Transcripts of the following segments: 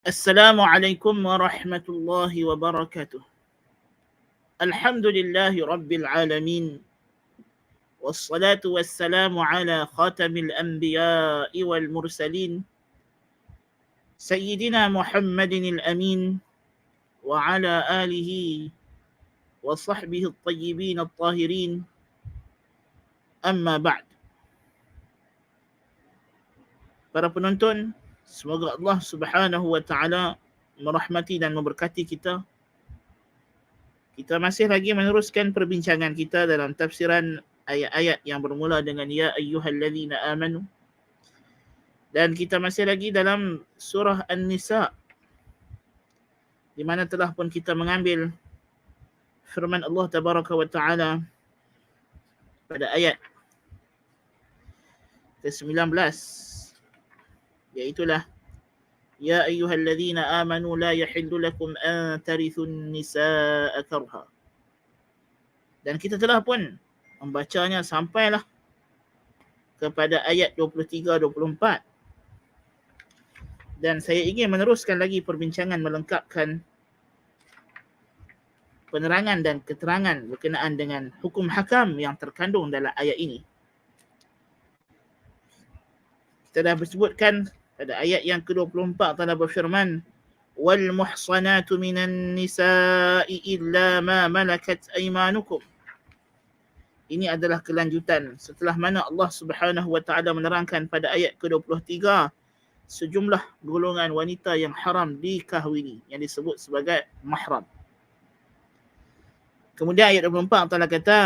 Assalamualaikum warahmatullahi wabarakatuh. Alhamdulillahi rabbil alamin. Wassalatu wassalamu ala khatamil anbiya'i wal mursalin. Sayyidina Muhammadin al-amin. Wa ala alihi wa sahbihi at-tayyibin at-tahirin. Amma ba'd. Para penonton, semoga Allah Subhanahu wa taala merahmati dan memberkati kita. Kita masih lagi meneruskan perbincangan kita dalam tafsiran ayat-ayat yang bermula dengan ya ayyuhallazina amanu. Dan kita masih lagi dalam surah An-Nisa, di mana telah pun kita mengambil firman Allah Tabaraka wa Ta'ala pada ayat ke-19, iaitulah ya ayyuhallazina amanu la yahillu lakum an tarithun nisaa karha. Dan kita telah pun membacanya sampailah kepada ayat 23-24. Dan saya ingin meneruskan lagi perbincangan melengkapkan penerangan dan keterangan berkenaan dengan hukum hakam yang terkandung dalam ayat ini. Kita dah bersebutkan pada ayat yang ke-24 telah berfirman wal muhsanatu minan nisa'i illa ma malakat aymanukum. Ini adalah kelanjutan setelah mana Allah Subhanahu wa taala menerangkan pada ayat ke-23 sejumlah golongan wanita yang haram dikahwini yang disebut sebagai mahram. Kemudian ayat 24 telah kata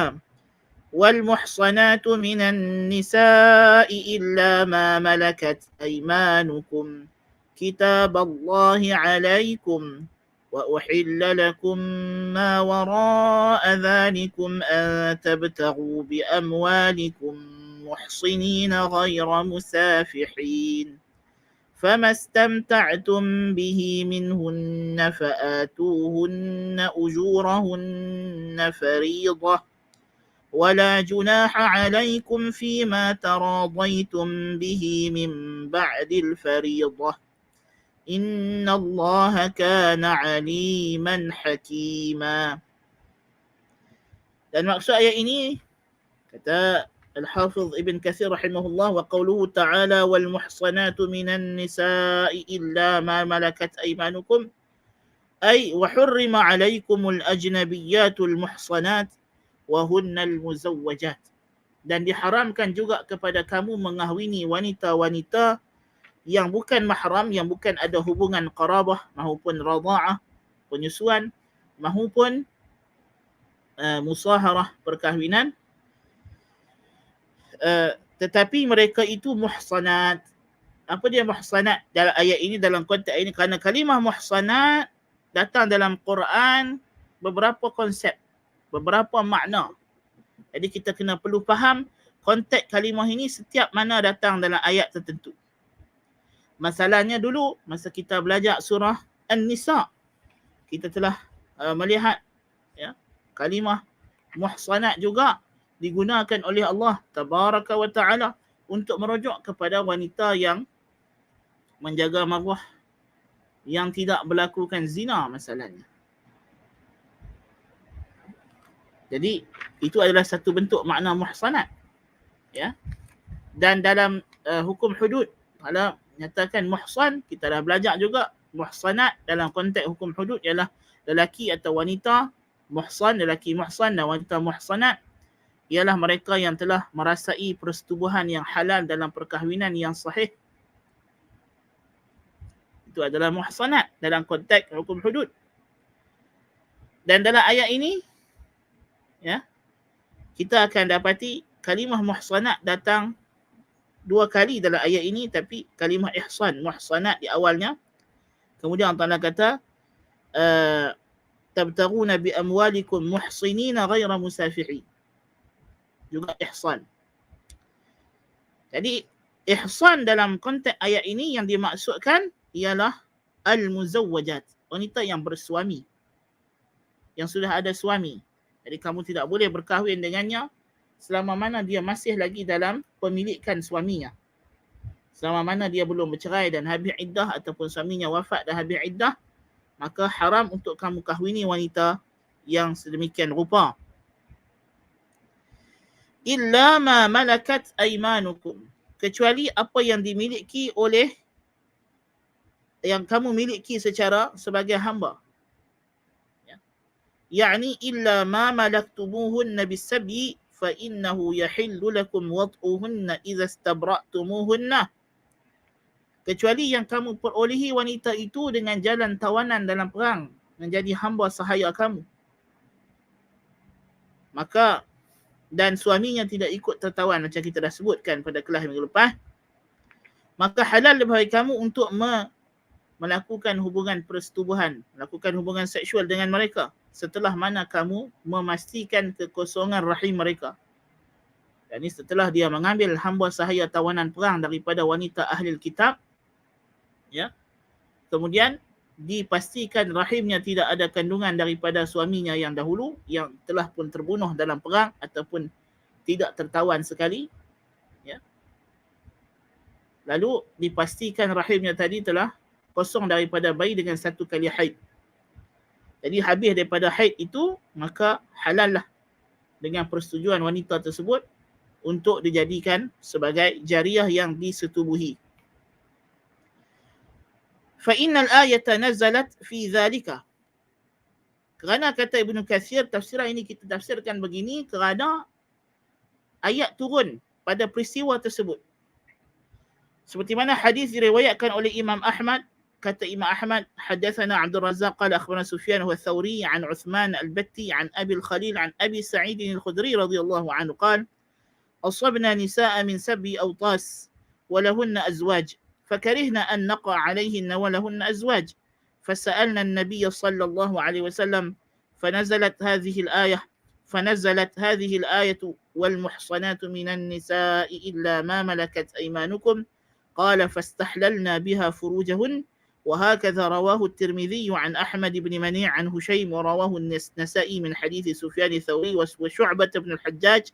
وَالْمُحْصَنَاتُ مِنَ النِّسَاءِ إِلَّا مَا مَلَكَتْ أَيْمَانُكُمْ كِتَابَ اللَّهِ عَلَيْكُمْ وَأُحِلَّ لَكُمْ مَا وَرَاءَ ذَلِكُمْ أَن تَبْتَغُوا بِأَمْوَالِكُمْ مُحْصِنِينَ غَيْرَ مُسَافِحِينَ فَمَا اسْتَمْتَعْتُمْ بِهِ مِنْهُنَّ فَآتُوهُنَّ أُجُورَهُنَّ فَرِيضَةً ولا جناح عليكم فيما تراضيتم به من بعد الفريضة إن الله كان عليما حكيما. Dan maksud ayat ini kata Al-Hafiz Ibn Katsir rahimahullah wa qawluhu ta'ala wal muhsanatu minan nisa'i illa ma malakat aymanukum ay wa hurrima alaykumul ajnabiyatul muhsanat wahunnal muzawwajat, dan diharamkan juga kepada kamu mengahwini wanita-wanita yang bukan mahram, yang bukan ada hubungan qarabah maupun radha'ah, penyusuan maupun musaharah, perkahwinan, tetapi mereka itu muhsanat. Apa dia muhsanat dalam ayat ini, dalam konteks ini? Kerana kalimah muhsanat datang dalam Quran beberapa konsep, beberapa makna. Jadi kita kena perlu faham konteks kalimah ini setiap mana datang dalam ayat tertentu. Masalahnya dulu masa kita belajar surah An-Nisa, kita telah melihat ya, kalimah muhsanat juga digunakan oleh Allah Tabaraka wa Ta'ala untuk merujuk kepada wanita yang menjaga maruah, yang tidak melakukan zina masalahnya. Jadi itu adalah satu bentuk makna muhsanat, ya. Dan dalam hukum hudud, kalau nyatakan muhsan, kita dah belajar juga muhsanat dalam konteks hukum hudud ialah lelaki atau wanita muhsan, lelaki muhsan dan wanita muhsanat ialah mereka yang telah merasai persetubuhan yang halal dalam perkahwinan yang sahih. Itu adalah muhsanat dalam konteks hukum hudud. Dan dalam ayat ini, ya, kita akan dapati kalimah muhsanat datang dua kali dalam ayat ini, tapi kalimah ihsan, muhsanat di awalnya. Kemudian Allah kata tabtaghuna bi amwalikum muhsinina ghaira musafihin, juga ihsan. Jadi ihsan dalam konteks ayat ini yang dimaksudkan ialah al-muzawwajat, wanita yang bersuami, yang sudah ada suami. Jadi kamu tidak boleh berkahwin dengannya selama mana dia masih lagi dalam pemilikan suaminya. selama mana dia belum bercerai dan habis iddah ataupun suaminya wafat dan habis iddah, maka haram untuk kamu kahwini wanita yang sedemikian rupa. Illa ma malakat aymanukum, kecuali apa yang dimiliki oleh, yang kamu miliki secara sebagai hamba. Yani illa ma malaktumuhunna bisabyi fa innahu yahillu lakum wad'uhunna idza istabra'tumuhunna, kecuali yang kamu perolehi wanita itu dengan jalan tawanan dalam perang, menjadi hamba sahaya kamu. Maka dan suaminya tidak ikut tertawan macam kita dah sebutkan pada kelas minggu lepas, maka halal bagi kamu untuk melakukan hubungan persetubuhan, melakukan hubungan seksual dengan mereka setelah mana kamu memastikan kekosongan rahim mereka. Dan ini setelah dia mengambil hamba sahaya tawanan perang daripada wanita ahli kitab, ya. Kemudian dipastikan rahimnya tidak ada kandungan daripada suaminya yang dahulu yang telah pun terbunuh dalam perang ataupun tidak tertawan sekali, ya. Lalu dipastikan rahimnya tadi telah kosong daripada bayi dengan satu kali haid. Jadi habis daripada haid itu, maka halal lah dengan persetujuan wanita tersebut untuk dijadikan sebagai jariah yang disetubuhi. فَإِنَّ الْآيَةَ نَزَلَتْ فِي ذَلِكَ, kerana kata Ibnu Katsir, tafsiran ini kita tafsirkan begini kerana ayat turun pada peristiwa tersebut. Seperti mana hadis diriwayatkan oleh Imam Ahmad, kata Imam Ahmad, hadatsana Abdul Razzaq qala akhbarana Sufyan wa Thawri an Uthman al-Batti an Abi al-Khalil an Abi Sa'id al-Khudri radhiyallahu anhu qala أصبنا نساء من سبي أوطاس ولهن أزواج فكرهنا أن نقع عليهن ولهن أزواج فسألنا النبي صلى الله عليه وسلم فنزلت هذه الآية والمحصنات من النساء إلا ما ملكت أيمانكم قال فاستحللنا بها فروجهن وهكذا رواه الترمذي عن أحمد بن منيع عن هشيم ورواه النسائي من حديث سفيان الثوري وشعبة بن الحجاج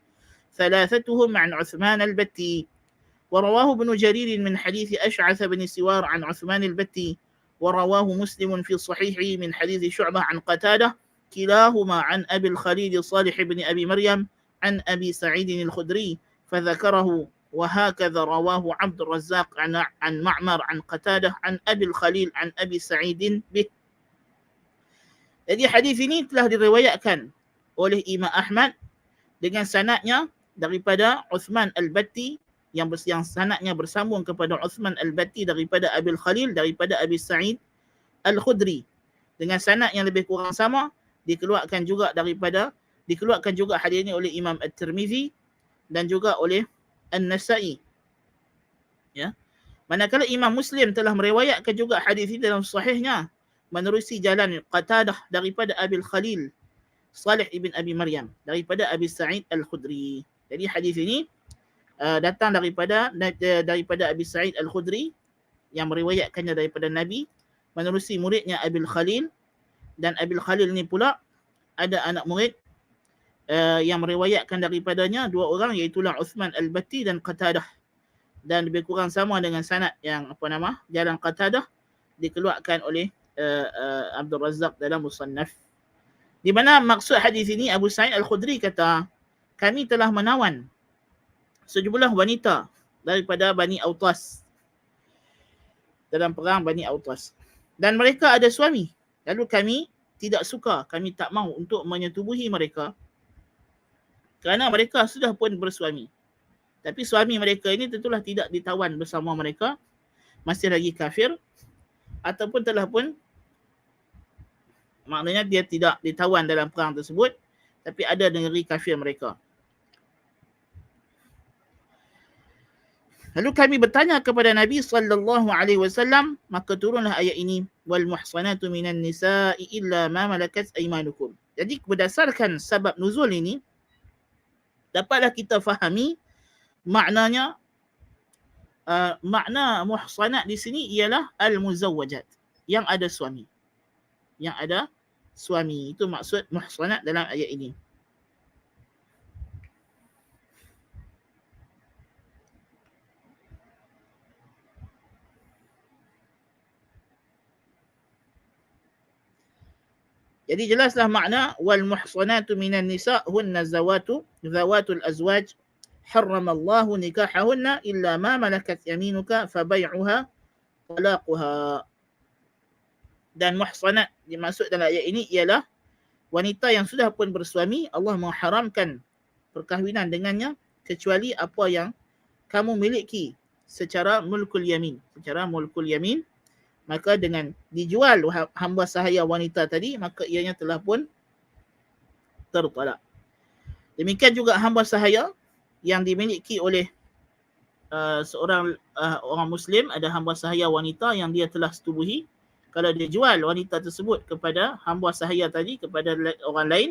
ثلاثتهم عن عثمان البتي ورواه ابن جرير من حديث أشعث بن سوار عن عثمان البتي ورواه مسلم في صحيحه من حديث شعبة عن قتادة كلاهما عن أبي الخليل صالح بن أبي مريم عن أبي سعيد الخدري فذكره وهكذا رواه عبد الرزاق عن معمر عن قتادة عن أبي الخليل عن أبي سعيد به. Jadi hadis ini telah diriwayatkan oleh Imam Ahmad dengan sanadnya daripada Uthman al-Batti yang sanadnya bersambung kepada Uthman al-Batti daripada Abil Khalil daripada Abi Sa'id al-Khudri dengan sanad yang lebih kurang sama. Dikeluarkan juga hadis ini oleh Imam At-Tirmizi dan juga oleh An-Nasa'i, ya. Manakala Imam Muslim telah meriwayatkan juga hadis ini dalam sahihnya menerusi jalan Qatadah daripada Abil Khalil Salih ibn Abi Maryam daripada Abi Sa'id al-Khudri. Jadi hadis ini datang daripada Abi Sa'id al-Khudri yang meriwayatkannya daripada Nabi menerusi muridnya Abil Khalil, dan Abil Khalil ni pula ada anak murid yang meriwayatkan daripadanya dua orang, iaitu Uthman al-Batti dan Qatadah, dan lebih kurang sama dengan sanad yang jalan Qatadah dikeluarkan oleh Abdul Razzaq dalam Musannaf. Di mana maksud hadis ini, Abu Sa'id al-Khudri kata, kami telah menawan sejumlah wanita daripada Bani Autas dalam perang Bani Autas, dan mereka ada suami. Lalu kami tidak suka, kami tak mahu untuk menyetubuhi mereka kerana mereka sudah pun bersuami. Tapi suami mereka ini tentulah tidak ditawan bersama mereka, masih lagi kafir, ataupun telah pun, maknanya dia tidak ditawan dalam perang tersebut, tapi ada negeri kafir mereka. Lalu kami bertanya kepada Nabi sallallahu alaihi wasallam, maka turunlah ayat ini, wal muhsanatu minan nisa'i illa ma malakat aymanukum. Jadi berdasarkan sebab nuzul ini dapatlah kita fahami maknanya, makna muhsanat di sini ialah al-muzawwajat, yang ada suami. Yang ada suami, itu maksud muhsanat dalam ayat ini. Jadi jelaslah makna wal muhsanatu minan nisa hunna zawatul azwaj harramallahu nikahahunna illa ma malakat yaminuka fabay'uha talaquha. Dan muhsanat dimaksud dalam ayat ini ialah wanita yang sudah pun bersuami. Allah mengharamkan perkahwinan dengannya kecuali apa yang kamu miliki secara mulkul yamin. Secara mulkul yamin, maka dengan dijual hamba sahaya wanita tadi, maka ianya telah pun tertalak. Demikian juga hamba sahaya yang dimiliki oleh seorang orang Muslim, ada hamba sahaya wanita yang dia telah setubuhi. Kalau dia jual wanita tersebut kepada hamba sahaya tadi, kepada orang lain,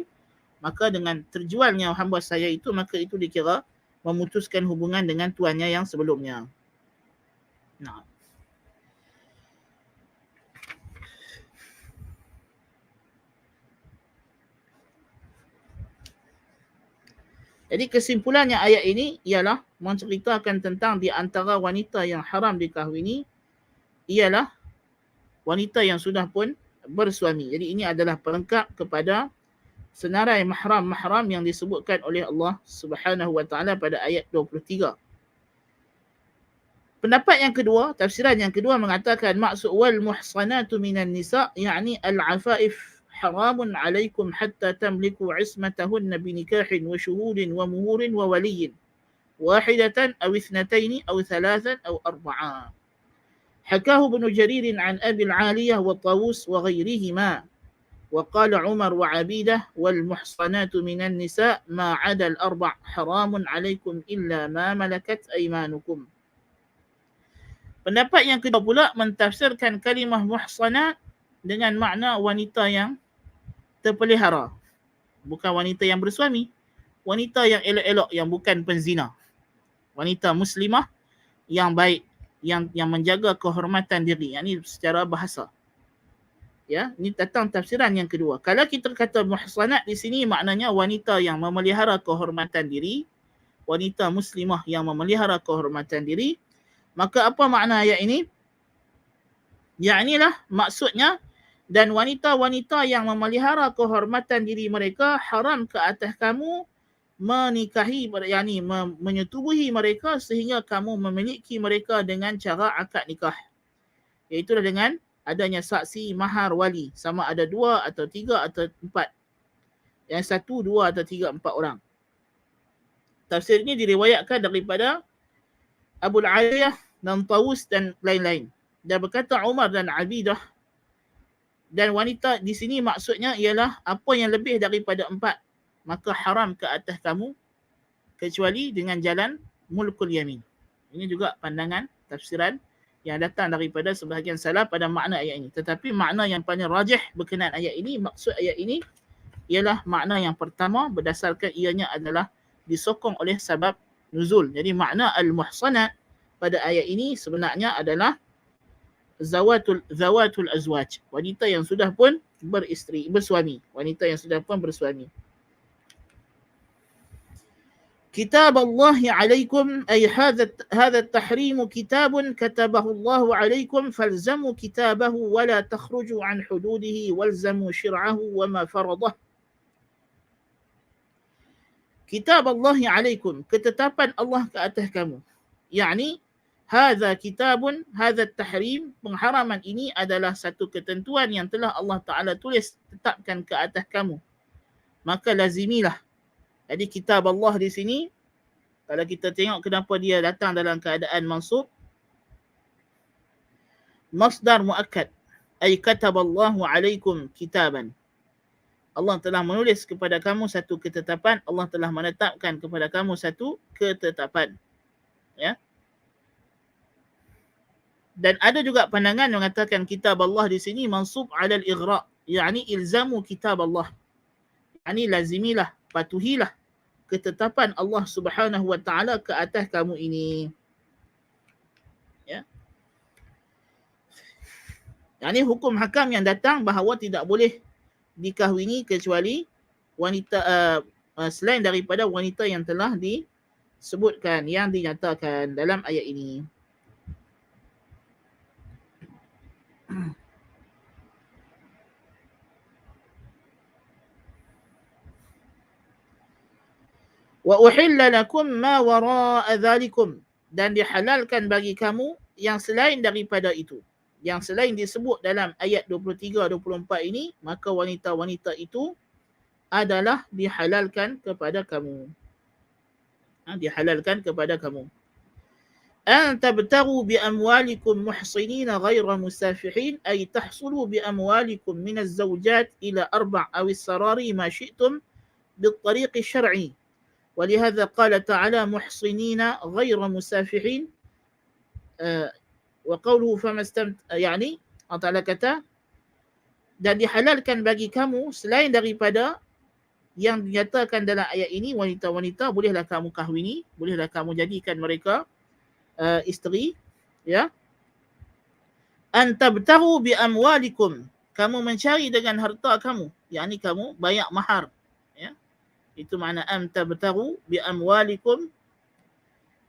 maka dengan terjualnya hamba sahaya itu, maka itu dikira memutuskan hubungan dengan tuannya yang sebelumnya. Nah. Jadi kesimpulannya ayat ini ialah menceritakan tentang di antara wanita yang haram dikahwini ialah wanita yang sudah pun bersuami. Jadi ini adalah pelengkap kepada senarai mahram-mahram yang disebutkan oleh Allah Subhanahu wa taala pada ayat 23. Pendapat yang kedua, tafsiran yang kedua mengatakan maksud wal muhsanatu minan nisa yakni al-afaif haramun alaikum hatta tamliku ismatahunna binikahin wa syuhudin wa muhurin wa waliyin wahidatan aw ithnatayn aw thalathan aw arba'a. حكاه ابن جرير عن أبي العالية والطاووس وغيرهما وقال عمر وعبيدة والمحصنات من النساء ما عدا الأربع حرام عليكم إلا ما ملكت أيمانكم. Pendapat yang kedua pula mentafsirkan kalimah muhsanat dengan makna wanita yang terpelihara. Bukan wanita yang bersuami. Wanita yang elok-elok, yang bukan penzina. Wanita muslimah yang baik, yang menjaga kehormatan diri. Yang ini secara bahasa. Ya, ini datang tafsiran yang kedua. Kalau kita kata muhsanat di sini maknanya wanita yang memelihara kehormatan diri, wanita muslimah yang memelihara kehormatan diri, maka apa makna ayat ini? Ya, inilah maksudnya, dan wanita-wanita yang memelihara kehormatan diri mereka haram ke atas kamu menikahi, yakni menyetubuhi mereka sehingga kamu memiliki mereka dengan cara akad nikah. Iaitu dengan adanya saksi mahar wali, sama ada 2 atau 3 atau 4. Yang 1, 2 atau 3, 4 orang. Tafsir ini diriwayatkan daripada Abu Aliyah dan Tawus dan lain-lain. Dan berkata Umar dan Abidah, dan wanita di sini maksudnya ialah apa yang lebih daripada 4, maka haram ke atas kamu kecuali dengan jalan mulkul yamin. Ini juga pandangan tafsiran yang datang daripada sebahagian salaf pada makna ayat ini. Tetapi makna yang paling rajih berkenaan ayat ini, maksud ayat ini ialah makna yang pertama berdasarkan ianya adalah disokong oleh sebab nuzul. Jadi makna al-muhsanat pada ayat ini sebenarnya adalah zawatul azwaj, wanita yang sudah pun bersuami, wanita yang sudah pun bersuami. كتاب الله عليكم أي هذا التحريم كتاب كتبه الله عليكم فالزموا كتابه ولا تخرجوا عن حدوده والزموا شرعه وما فرضه. Kitab Allah alaikum, ketetapan Allah ke atas kamu. Yani hadza kitabun, hadza tahrim, pengharaman ini adalah satu ketentuan yang telah Allah Taala tulis, tetapkan ke atas kamu. Maka lazimilah. Jadi kitab Allah di sini, kalau kita tengok kenapa dia datang dalam keadaan mansub, masdar muakkad, ay kataballahu alaikum kitaban. Allah telah menulis kepada kamu satu ketetapan, Allah telah menetapkan kepada kamu satu ketetapan. Ya. Dan ada juga pandangan mengatakan kitab Allah di sini mansub ala al-ighra, yakni ilzamu kitab Allah. Yani lazimilah, patuhilah ketetapan Allah Subhanahu wa taala ke atas kamu ini. Ya. Yani hukum hakam yang datang bahawa tidak boleh dikahwini kecuali wanita selain daripada wanita yang telah disebutkan, yang dinyatakan dalam ayat ini. Wa uhilla lakum ma wara'a dhalikum, dan dihalalkan bagi kamu yang selain daripada itu. Yang selain disebut dalam ayat 23-24 ini, maka wanita-wanita itu adalah dihalalkan kepada kamu. Dihalalkan kepada kamu. An tabtagu bi amwalikum muhsinina ghaira musafihin, ay tahsulu bi amwalikum min az-zawjat ila 4 aw as-sarari ma syi'tum bil tariq syar'i. ولهذا قال تعالى محصنين غير مسافحين وقوله فما يعني Allah Ta'ala kata, dan dihalalkan bagi kamu selain daripada yang dinyatakan dalam ayat ini, wanita-wanita bolehlah kamu kahwini, bolehlah kamu jadikan mereka isteri, ya. An tabtahu bi amwalikum, kamu mencari dengan harta kamu, yakni kamu bayar mahar, ya. Itu makna an tabtahu bi amwalikum,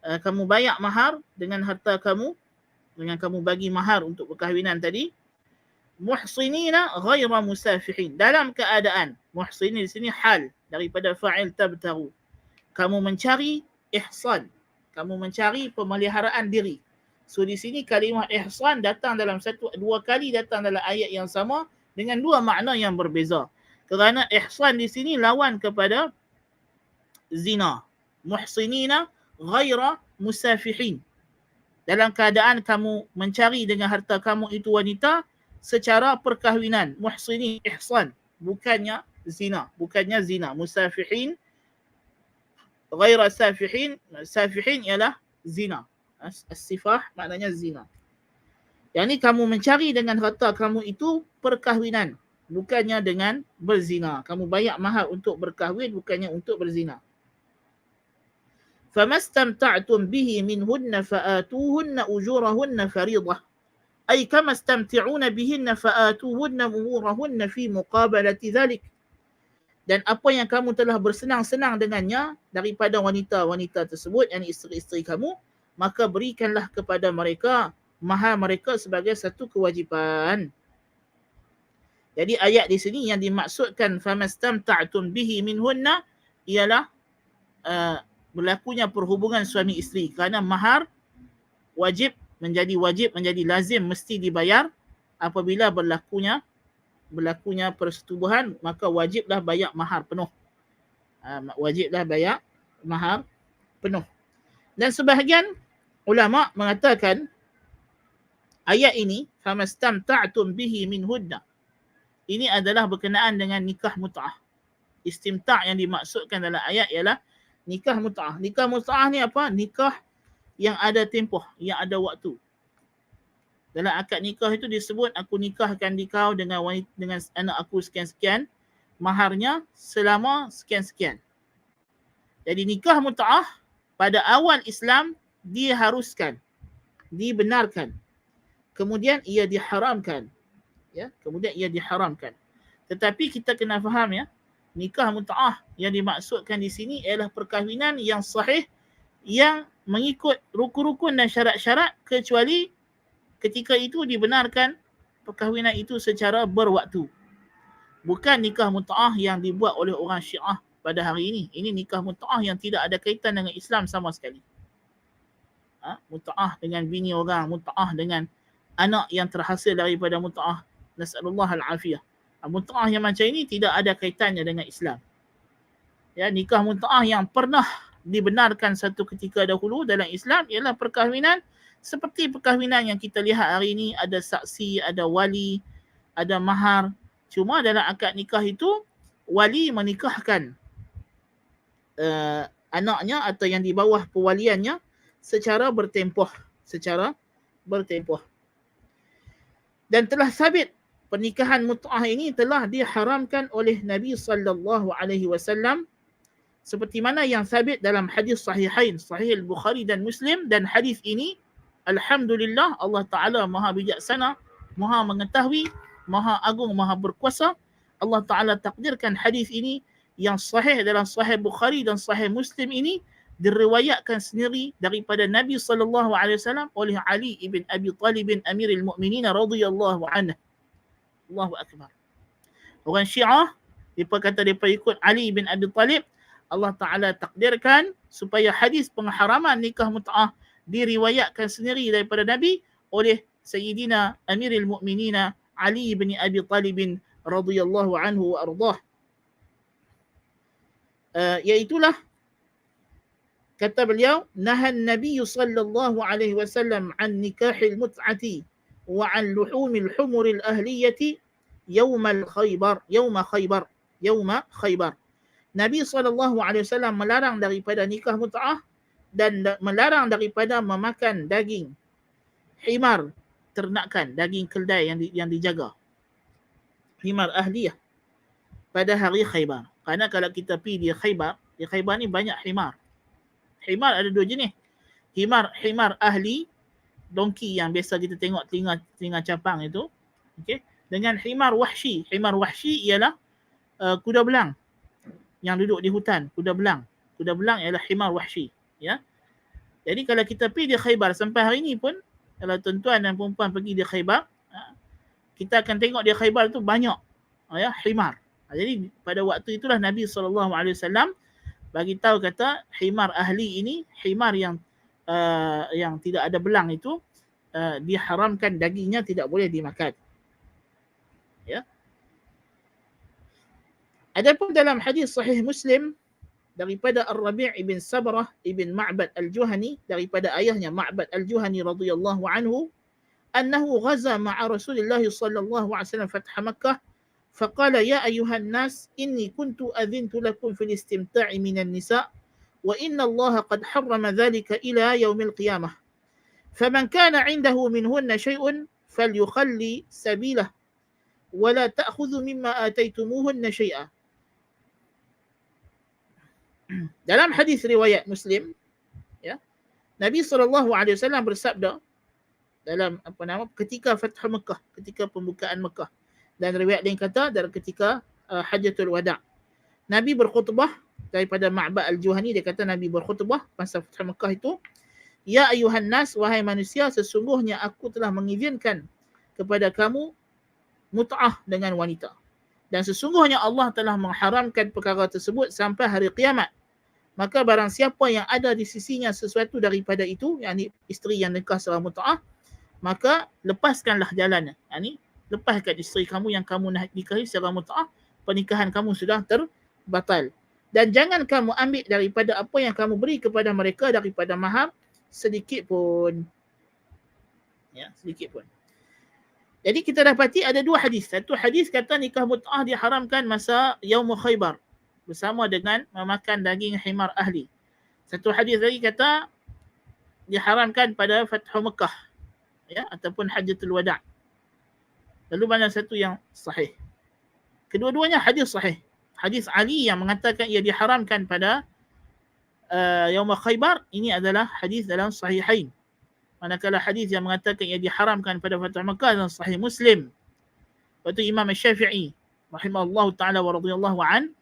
kamu bayar mahar dengan harta kamu, dengan kamu bagi mahar untuk perkahwinan tadi. Muhsinina ghaira musafihin, dalam keadaan, muhsinin di sini hal daripada fa'il tabtahu, kamu mencari ihsan, kamu mencari pemeliharaan diri. So di sini kalimah ihsan datang dalam dua kali datang dalam ayat yang sama dengan dua makna yang berbeza. Kerana ihsan di sini lawan kepada zina. Muhsinina ghaira musafihin, dalam keadaan kamu mencari dengan harta kamu itu wanita secara perkahwinan. Muhsinin ihsan, bukannya zina, bukannya zina. Musafihin ghaira safihin, safihin ialah zina. As-sifah maknanya zina. Yang ni kamu mencari dengan harta kamu itu perkahwinan, bukannya dengan berzina. Kamu bayar mahar untuk berkahwin, bukannya untuk berzina. فَمَسْتَمْتَعْتُمْ بِهِ مِنْهُنَّ فَآتُوهُنَّ أُجُورَهُنَّ فَرِيضَةً أي كما استمتعون بهن فآتوهن أجورهن في مقابلة ذلك. Dan apa yang kamu telah bersenang-senang dengannya daripada wanita-wanita tersebut, yang isteri-isteri kamu, maka berikanlah kepada mereka mahar mereka sebagai satu kewajipan. Jadi ayat di sini yang dimaksudkan famastamta'tum bihi minhunna ialah berlakunya perhubungan suami isteri, kerana mahar wajib menjadi lazim, mesti dibayar apabila berlakunya persetubuhan, maka wajiblah bayar mahar penuh. Wajiblah bayar mahar penuh. Dan sebahagian ulama mengatakan ayat ini famastamta'tum bihi minhunna, ini adalah berkenaan dengan nikah mut'ah. Istimta' yang dimaksudkan dalam ayat ialah nikah mut'ah. Nikah mut'ah ni apa? Nikah yang ada tempoh, yang ada waktu. Dalam akad nikah itu disebut, aku nikahkan kau dengan anak aku sekian-sekian, maharnya selama sekian-sekian. Jadi nikah mut'ah pada awal Islam diharuskan, dibenarkan. Kemudian ia diharamkan. Ya, kemudian ia diharamkan. Tetapi kita kena faham, ya, nikah mut'ah yang dimaksudkan di sini ialah perkahwinan yang sahih, yang mengikut rukun-rukun dan syarat-syarat, kecuali ketika itu dibenarkan perkahwinan itu secara berwaktu. Bukan nikah mut'ah yang dibuat oleh orang Syiah pada hari ini. Ini nikah mut'ah yang tidak ada kaitan dengan Islam sama sekali. Mut'ah dengan bini orang, mut'ah dengan anak yang terhasil daripada mut'ah. Nas'alullah al-afiyah. Mut'ah yang macam ini tidak ada kaitannya dengan Islam. Ya, nikah mut'ah yang pernah dibenarkan satu ketika dahulu dalam Islam ialah perkahwinan seperti perkahwinan yang kita lihat hari ini, ada saksi, ada wali, ada mahar. Cuma dalam akad nikah itu, wali menikahkan anaknya atau yang di bawah pewaliannya secara bertempoh. Dan telah sabit pernikahan mut'ah ini telah diharamkan oleh Nabi SAW, seperti mana yang sabit dalam hadis sahihain, Sahih Al-Bukhari dan Muslim. Dan hadis ini, alhamdulillah, Allah Ta'ala maha bijaksana, maha mengetahui, maha agung, maha berkuasa. Allah Ta'ala takdirkan hadis ini yang sahih dalam Sahih Bukhari dan Sahih Muslim ini diriwayatkan sendiri daripada Nabi SAW oleh Ali ibn Abi Talib Amirul Mukminin radhiyallahu anhu. Allahu akbar. Orang Syiah, mereka kata mereka ikut Ali bin Abi Talib. Allah Ta'ala takdirkan supaya hadis pengharaman nikah mut'ah diriwayatkan sendiri daripada Nabi oleh Sayyidina Amirul Mukminin Ali bin Abi Talib radhiyallahu anhu wa ardah. Iaitulah kata beliau, nahan Nabi sallallahu alaihi wasallam an nikahil mut'ati wa an luhumil humuril ahliyati yawma Khaybar. Nabi sallallahu alaihi wasallam melarang daripada nikah mut'ah dan melarang daripada memakan daging himar ternakan, daging keldai yang dijaga. Himar ahliyah pada hari Khaybar. Kerana kalau kita pergi di Khaybar ni banyak himar. Himar ada dua jenis. Himar ahli, donkey yang biasa kita tengok telinga capang itu. Okey. Dengan himar wahshi. Himar wahshi ialah kuda belang yang duduk di hutan, kuda belang. Kuda belang ialah himar wahshi, ya. Jadi kalau kita pergi di Khaybar sampai hari ini pun, kalau tuan-tuan dan perempuan pergi di Khaybar, kita akan tengok di Khaybar tu banyak ya himar. Jadi pada waktu itulah Nabi SAW bagi tahu kata himar ahli ini, himar yang tidak ada belang itu diharamkan dagingnya, tidak boleh dimakan. Ya. Adapun dalam hadis sahih Muslim daripada Ar-Rabi' ibn Sabrah ibn Ma'bad Al-Juhani, daripada ayahnya Ma'bad Al-Juhani radhiyallahu anhu, annahu ghaza ma'a Rasulillah sallallahu alaihi wasallam fath Makkah فقال يا أيها الناس إني كنت أذنت لكم في الاستمتاع من النساء وإن الله قد حرم ذلك إلى يوم القيامة فمن كان عنده منهن شيء فليخلي سبيله ولا تأخذوا مما آتيتموهن شيئا. Dalam hadis riwayat Muslim, ya, Nabi SAW bersabda dalam ketika Fath Makkah, ketika pembukaan Makkah. Dan riwayat lain kata dari ketika Hajjatul Wada'. Nabi berkhutbah daripada Ma'bad Al-Juhani, dia kata Nabi berkhutbah pasal Fath Makkah itu, ya ayuhan nas, wahai manusia, sesungguhnya aku telah mengizinkan kepada kamu mut'ah dengan wanita. Dan sesungguhnya Allah telah mengharamkan perkara tersebut sampai hari kiamat. Maka barang siapa yang ada di sisinya sesuatu daripada itu, yakni isteri yang nikah secara mut'ah, maka lepaskanlah jalannya. Yani lepaskan isteri kamu yang kamu nak nikahi secara mut'ah, pernikahan kamu sudah terbatal. Dan jangan kamu ambil daripada apa yang kamu beri kepada mereka daripada mahar sedikit pun. Ya, sedikit pun. Jadi kita dapati ada dua hadis. Satu hadis kata nikah mut'ah diharamkan masa Yaum Khaybar bersama dengan memakan daging himar ahli. Satu hadis lagi kata diharamkan pada Fathu Makkah, ya, ataupun Hajjatul Wada'. Lalu mana satu yang sahih? Kedua-duanya hadis sahih. Hadis Ali yang mengatakan ia diharamkan pada Yaum Khaybar, ini adalah hadis dalam Sahihain. Manakala hadis yang mengatakan ia diharamkan pada Fathu Makkah dalam Sahih Muslim. Waktu Imam Syafi'i rahimahullahu ta'ala wa radhiyallahu an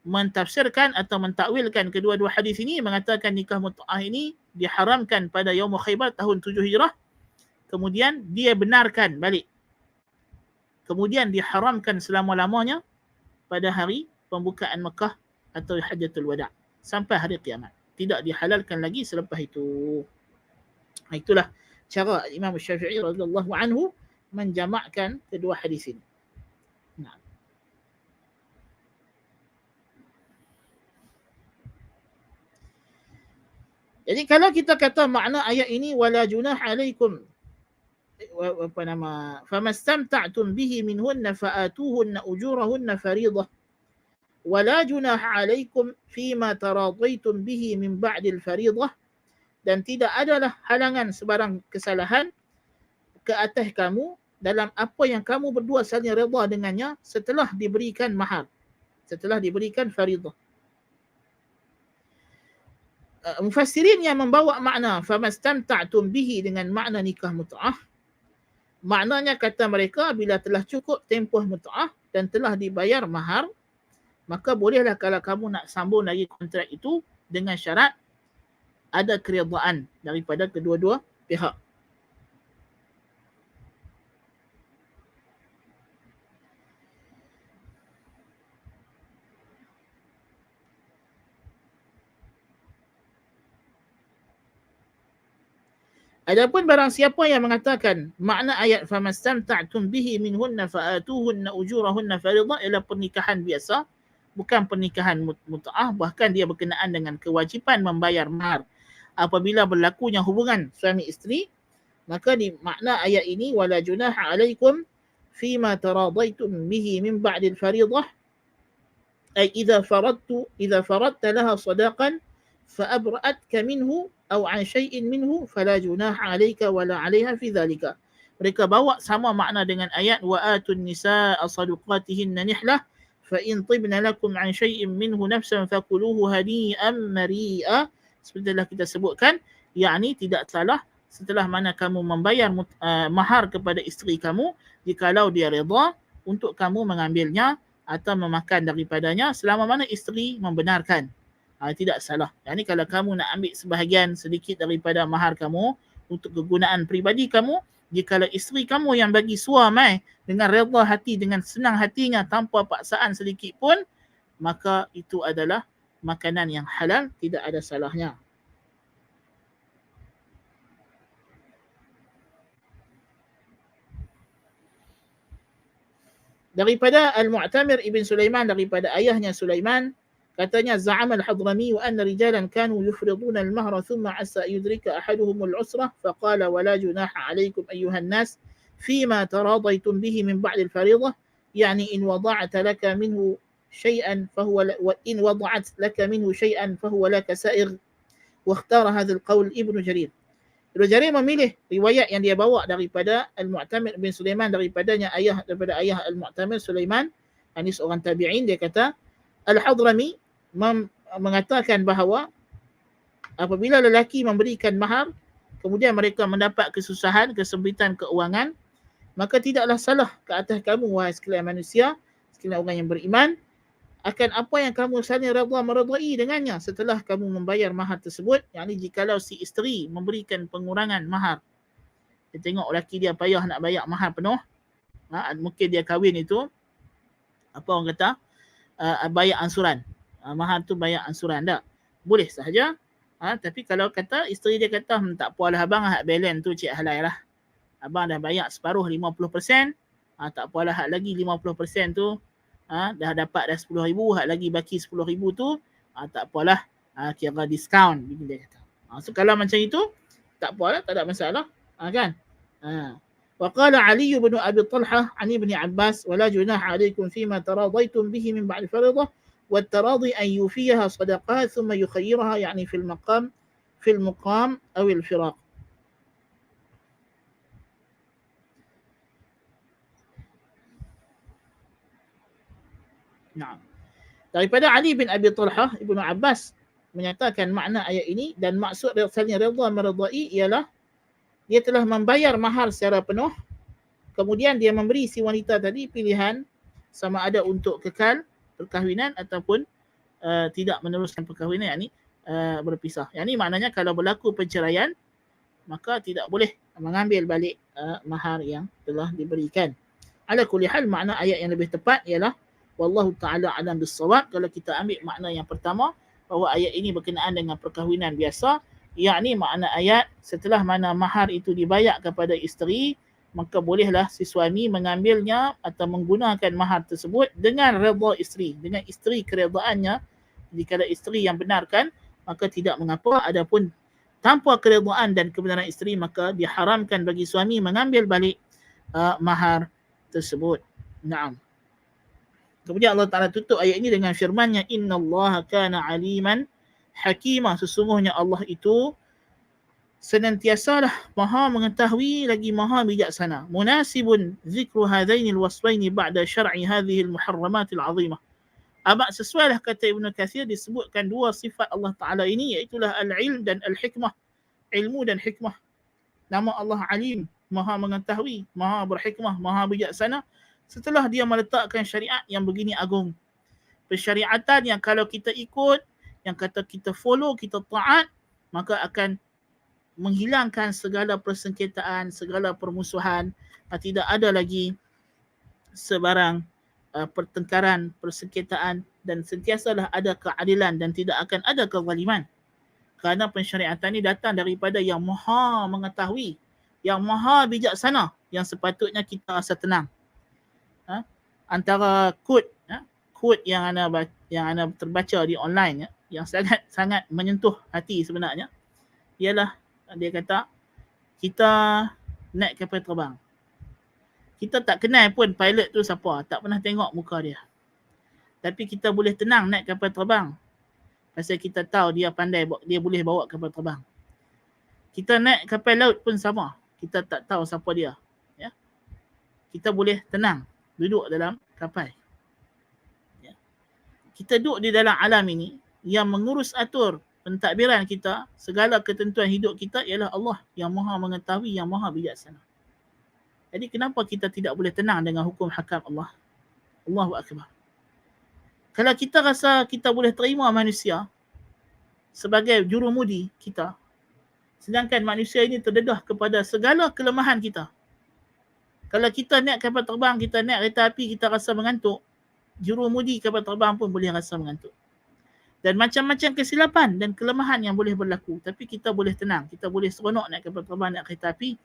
mentafsirkan atau mentakwilkan kedua-dua hadis ini, mengatakan nikah mut'ah ini diharamkan pada Yaum Khaybar tahun 7 Hijrah. Kemudian dia benarkan balik. Kemudian diharamkan selama-lamanya pada hari pembukaan Mekah atau Hajjatul Wada' sampai hari kiamat. Tidak dihalalkan lagi selepas itu. Itulah cara Imam Syafi'i radhiyallahu anhu menjamakkan kedua hadis ini. Nah. Jadi kalau kita kata makna ayat ini wala junah alaikum famastamta'tum bihi minhunna fa'atuhunna ujurahunna fariidah wala junah alaikum fima taradaitum bihi min ba'dil fariidah, dan tidak adalah halangan sebarang kesalahan ke atas kamu dalam apa yang kamu berdua saling redha dengannya setelah diberikan mahar, setelah diberikan fariidah. Mufassirin yang membawa makna famastamta'tum bihi dengan makna nikah mut'ah, maknanya kata mereka bila telah cukup tempoh mut'ah dan telah dibayar mahar, maka bolehlah kalau kamu nak sambung lagi kontrak itu dengan syarat ada keredaan daripada kedua-dua pihak. Adapun barang siapa yang mengatakan makna ayat famastamta'tum bihi minhunna fa'atuhunna ujurahunna fariḍah ialah pernikahan biasa, bukan pernikahan mut'ah, bahkan dia berkenaan dengan kewajipan membayar mahar apabila berlakunya hubungan suami isteri, maka di makna ayat ini wala junaha alaikum fima taradaitum bihi min ba'dil fariḍah ay idza faradta laha sadaqan فأبرأتك منه أو عن شيء منه فلا جناح عليك ولا عليها في ذلك. Mereka bawa sama makna dengan ayat wa atun nisaa sadaqatihinna nihlah fa in tibna lakum an shay'in minhu nafsan fakuluhu hani'an mari'a. Seperti telah kita sebutkan, yakni tidak salah setelah mana kamu membayar mahar kepada isteri kamu, jikalau dia redha untuk kamu mengambilnya atau memakan daripadanya selama mana isteri membenarkan. Tidak salah. Yang ni kalau kamu nak ambil sebahagian sedikit daripada mahar kamu untuk kegunaan peribadi kamu, jikalau isteri kamu yang bagi suam dengan redha hati, dengan senang hatinya tanpa paksaan sedikit pun, maka itu adalah makanan yang halal, tidak ada salahnya. Daripada Al-Mu'tamir Ibn Sulaiman, daripada ayahnya Sulaiman, katanya za'ama al-Hadrami wa anna rijalan kanu yufriduna al-mahra thumma asa yudrika ahaduhum al-usrah faqala wala junaha alaykum ayyuhan nas fima taradaytum bihi min ba'd al-fariḍah yani in wada'ta laka minhu shay'an fahuwa wa in wada'at laka minhu shay'an fahuwa laka sa'ir wa ikhtara hadha al-qawl Ibn Jarir. Ibn Jarir memilih riwayat yang dia bawa daripada Al-Mu'tamir bin Sulaiman daripada ayah Al-Mu'tamir Sulaiman, ini seorang tabi'in. Dia kata Al-Hadrami mengatakan bahawa apabila lelaki memberikan mahar kemudian mereka mendapat kesusahan, kesempitan keuangan, maka tidaklah salah ke atas kamu wahai sekalian manusia, sekalian orang yang beriman, akan apa yang kamu saling meredai dengannya setelah kamu membayar mahar tersebut. Yakni jikalau si isteri memberikan pengurangan mahar, dia tengok lelaki dia payah nak bayar mahar penuh, mungkin dia kahwin itu apa orang kata bayar ansuran, mahar tu bayar ansuran, tak boleh sahaja. Tapi kalau kata isteri dia kata tak apalah abang, hak balance tu cik halal lah, abang dah bayar separuh 50%, tak apalah hak lagi 50% tu dah dapat dah 10,000, hak lagi baki 10,000 tu tak apalah, kira diskaun, dia kata. So kalau macam itu tak apalah, tak ada masalah, kan. وقال علي بن أبي طلحة عن ابن عباس ولا جناح عليكم فيما تراضيتم به من بعد الفريضة والتراضي أن يوفيها صدقات ثم يخيرها يعني في المقام أو الفراق. Nah, daripada Ali bin Abi Talhah, Ibnu Abbas menyatakan makna ayat ini dan maksud saling redha meredai ialah dia telah membayar mahar secara penuh, kemudian dia memberi si wanita tadi pilihan sama ada untuk kekal perkahwinan ataupun tidak meneruskan perkahwinan, yakni berpisah. Yang ini maknanya kalau berlaku perceraian maka tidak boleh mengambil balik mahar yang telah diberikan. Ala kulli hal, makna ayat yang lebih tepat ialah wallahu ta'ala alam bis-shawab. Kalau kita ambil makna yang pertama bahawa ayat ini berkenaan dengan perkahwinan biasa, yakni makna ayat setelah mana mahar itu dibayar kepada isteri, maka bolehlah si suami mengambilnya atau menggunakan mahar tersebut dengan redha isteri, dengan isteri keredaannya. Jika isteri yang benarkan maka tidak mengapa, adapun tanpa keredaan dan kebenaran isteri maka diharamkan bagi suami mengambil balik mahar tersebut. Naam. Kemudian Allah Ta'ala tutup ayat ini dengan firman-Nya, innallaha kana aliman hakimah, sesungguhnya Allah itu senantiasalah maha mengetahui lagi maha bijaksana. Munasibun zikru hadainil wasfaini ba'da syar'i hadhihi al-muharramat al-'azimah. Amat sesuailah kata Ibn Kathir disebutkan dua sifat Allah Ta'ala ini, iaitulah al-ilm dan al-hikmah, ilmu dan hikmah. Nama Allah Alim, maha mengetahui, maha berhikmah, maha bijaksana, setelah dia meletakkan syariat yang begini agung. Persyariatan yang kalau kita ikut, yang kata kita follow, kita taat, maka akan menghilangkan segala persengketaan, segala permusuhan. Tidak ada lagi sebarang pertengkaran, persengketaan, dan sentiasalah ada keadilan dan tidak akan ada kezaliman. Kerana pensyariatan ni datang daripada yang maha mengetahui, yang maha bijaksana, yang sepatutnya kita rasa tenang. Antara kod yang anda terbaca di online yang sangat menyentuh hati sebenarnya, ialah dia kata kita naik kapal terbang. Kita tak kenal pun pilot tu siapa, tak pernah tengok muka dia. Tapi kita boleh tenang naik kapal terbang pasal kita tahu dia pandai, dia boleh bawa kapal terbang. Kita naik kapal laut pun sama, kita tak tahu siapa dia. Ya. Kita boleh tenang duduk dalam kapal. Ya. Kita duduk di dalam alam ini, yang mengurus atur pentadbiran kita, segala ketentuan hidup kita ialah Allah yang maha mengetahui, yang maha bijaksana. Jadi kenapa kita tidak boleh tenang dengan hukum hakam Allah? Allahu Akbar. Kalau kita rasa kita boleh terima manusia sebagai jurumudi kita, sedangkan manusia ini terdedah kepada segala kelemahan kita. Kalau kita naik kapal terbang, kita naik kereta api, kita rasa mengantuk, jurumudi kapal terbang pun boleh rasa mengantuk. Dan macam-macam kesilapan dan kelemahan yang boleh berlaku, tapi kita boleh tenang, kita boleh seronok naik kapal terbang, naik kereta api.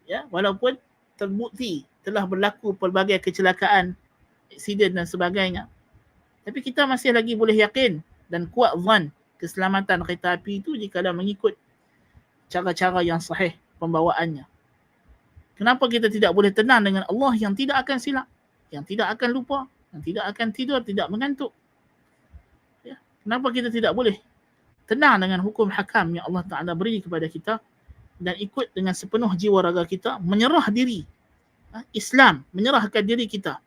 Ya, walaupun terbukti telah berlaku pelbagai kecelakaan, aksiden dan sebagainya, tapi kita masih lagi boleh yakin dan kuat zan keselamatan kereta api itu jika mengikut cara-cara yang sahih pembawaannya. Kenapa kita tidak boleh tenang dengan Allah yang tidak akan silap, yang tidak akan lupa, yang tidak akan tidur, tidak mengantuk? Ya. Kenapa kita tidak boleh tenang dengan hukum hakam yang Allah Ta'ala beri kepada kita dan ikut dengan sepenuh jiwa raga kita, menyerah diri, Islam, menyerahkan diri kita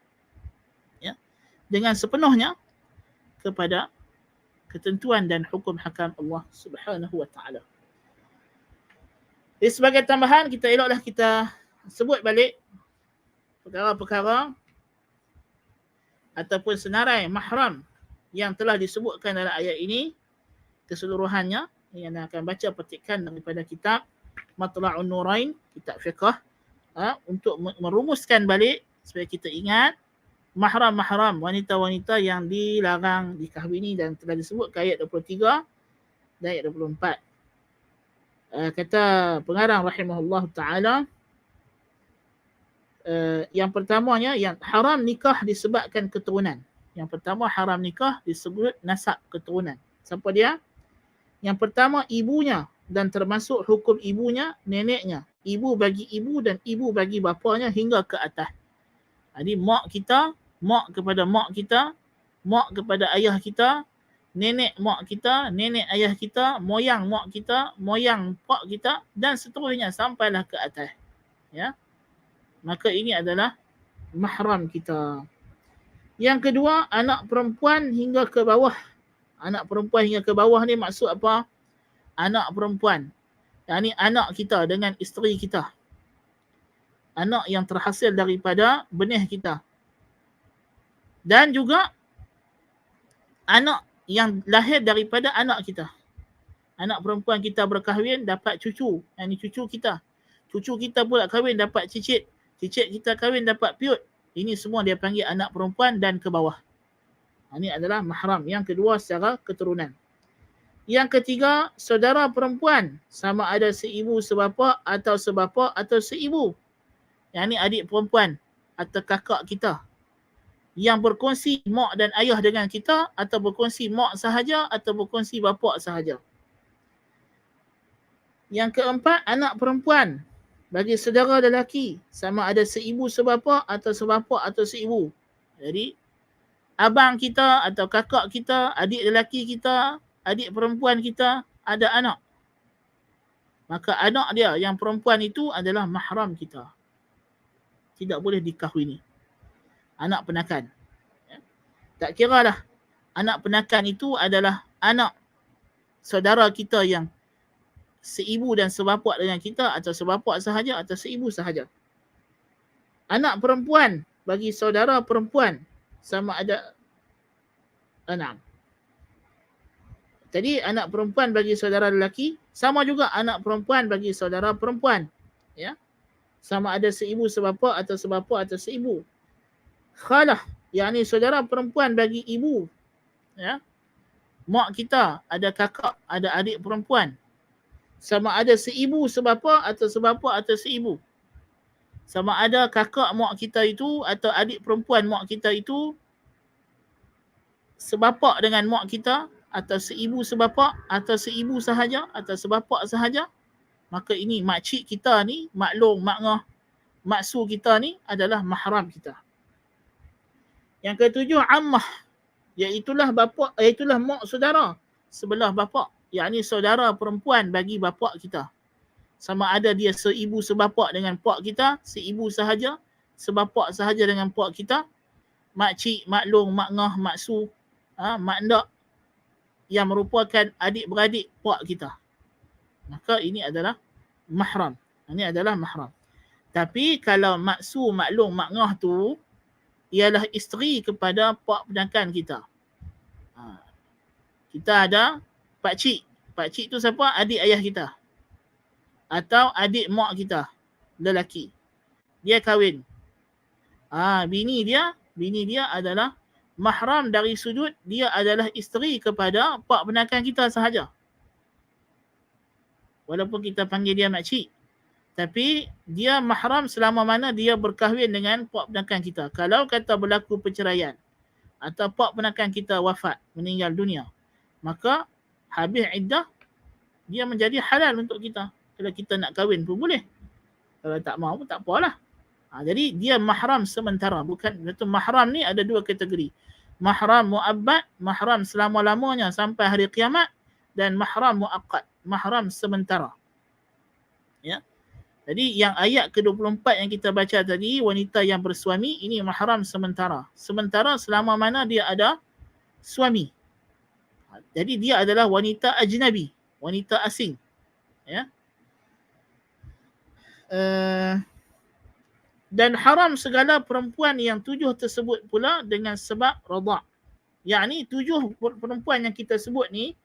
dengan sepenuhnya kepada ketentuan dan hukum hakam Allah Subhanahu wa Ta'ala. Jadi sebagai tambahan, kita eloklah kita sebut balik perkara-perkara ataupun senarai mahram yang telah disebutkan dalam ayat ini keseluruhannya, yang akan baca petikan daripada kitab Matla'un Nurain, kitab fiqh, untuk merumuskan balik supaya kita ingat mahram-mahram, wanita-wanita yang dilarang dikahwini, dan telah disebut ke ayat 23 dan ayat 24. Kata pengarang rahimahullah ta'ala, yang pertamanya, yang haram nikah disebabkan keturunan. Yang pertama, haram nikah disebut nasab, keturunan. Siapa dia? Yang pertama, ibunya, dan termasuk hukum ibunya, neneknya. Ibu bagi ibu dan ibu bagi bapanya hingga ke atas. Jadi mak kita, mak kepada mak kita, mak kepada ayah kita, nenek mak kita, nenek ayah kita, moyang mak kita, moyang pak kita, dan seterusnya sampailah ke atas. Ya. Maka ini adalah mahram kita. Yang kedua, anak perempuan hingga ke bawah. Anak perempuan hingga ke bawah ni maksud apa? Anak perempuan, yakni anak kita dengan isteri kita. Anak yang terhasil daripada benih kita. Dan juga anak yang lahir daripada anak kita. Anak perempuan kita berkahwin dapat cucu, yang ini cucu kita. Cucu kita pula kahwin dapat cicit. Cicit kita kahwin dapat piut. Ini semua dia panggil anak perempuan dan ke bawah. Ini adalah mahram. Yang kedua secara keturunan. Yang ketiga, saudara perempuan, sama ada seibu sebapa atau sebapa atau seibu. Yang ini adik perempuan atau kakak kita, yang berkongsi mak dan ayah dengan kita, atau berkongsi mak sahaja atau berkongsi bapa sahaja. Yang keempat, anak perempuan bagi saudara lelaki, sama ada seibu sebapa atau sebapa atau seibu. Jadi abang kita atau kakak kita, adik lelaki kita, adik perempuan kita ada anak, maka anak dia yang perempuan itu adalah mahram kita, tidak boleh dikahwini. Anak penakan, tak kiralah anak penakan itu adalah anak saudara kita yang seibu dan sebapak dengan kita, atau sebapak sahaja atau seibu sahaja. Anak perempuan bagi saudara perempuan, sama ada anak. Jadi anak perempuan bagi saudara lelaki, sama juga anak perempuan bagi saudara perempuan. Ya. Sama ada seibu sebapa atau sebapa atau seibu. Khalah, yakni saudara perempuan bagi ibu. Ya. mak kita, ada kakak, ada adik perempuan. Sama ada seibu sebapa atau sebapa atau seibu. Sama ada kakak mak kita itu atau adik perempuan mak kita itu sebapa dengan mak kita atau seibu sebapa atau seibu sahaja atau sebapa sahaja, maka ini makcik kita ni, mak long, mak ngah, mak su kita ni adalah mahram kita. Yang ketujuh, ammah, iaitulah bapa, iaitulah mak saudara sebelah bapa, yakni saudara perempuan bagi bapa kita. Sama ada dia seibu sebapa dengan pak kita, seibu sahaja, sebapa sahaja dengan pak kita, makcik, mak long, mak ngah, mak su, mak ndak yang merupakan adik-beradik pak kita. Maka ini adalah mahram. Ini adalah mahram. Tapi kalau mak su, mak long, mak ngah tu ialah isteri kepada pak penakan kita. Kita ada pakcik. Pakcik tu siapa? Adik ayah kita. Atau adik mak kita, lelaki. Dia kahwin. Bini dia adalah mahram dari sudut dia adalah isteri kepada pak penakan kita sahaja. Walaupun kita panggil dia makcik, tapi dia mahram selama mana dia berkahwin dengan pak penakan kita. Kalau kata berlaku perceraian atau pak penakan kita wafat, meninggal dunia, maka habis iddah, dia menjadi halal untuk kita. Kalau kita nak kahwin pun boleh. Kalau tak mahu pun tak apalah. Jadi dia mahram sementara. Bukan, itu mahram ni ada dua kategori. Mahram mu'abbad, mahram selama-lamanya sampai hari kiamat, dan mahram mu'aqqad, mahram sementara. Ya. Jadi yang ayat ke-24 yang kita baca tadi, wanita yang bersuami, ini mahram sementara. Sementara selama mana dia ada suami. Jadi dia adalah wanita ajnabi, wanita asing. Ya. Dan haram segala perempuan yang 7 tersebut pula dengan sebab radha'. Yakni 7 perempuan yang kita sebut ni,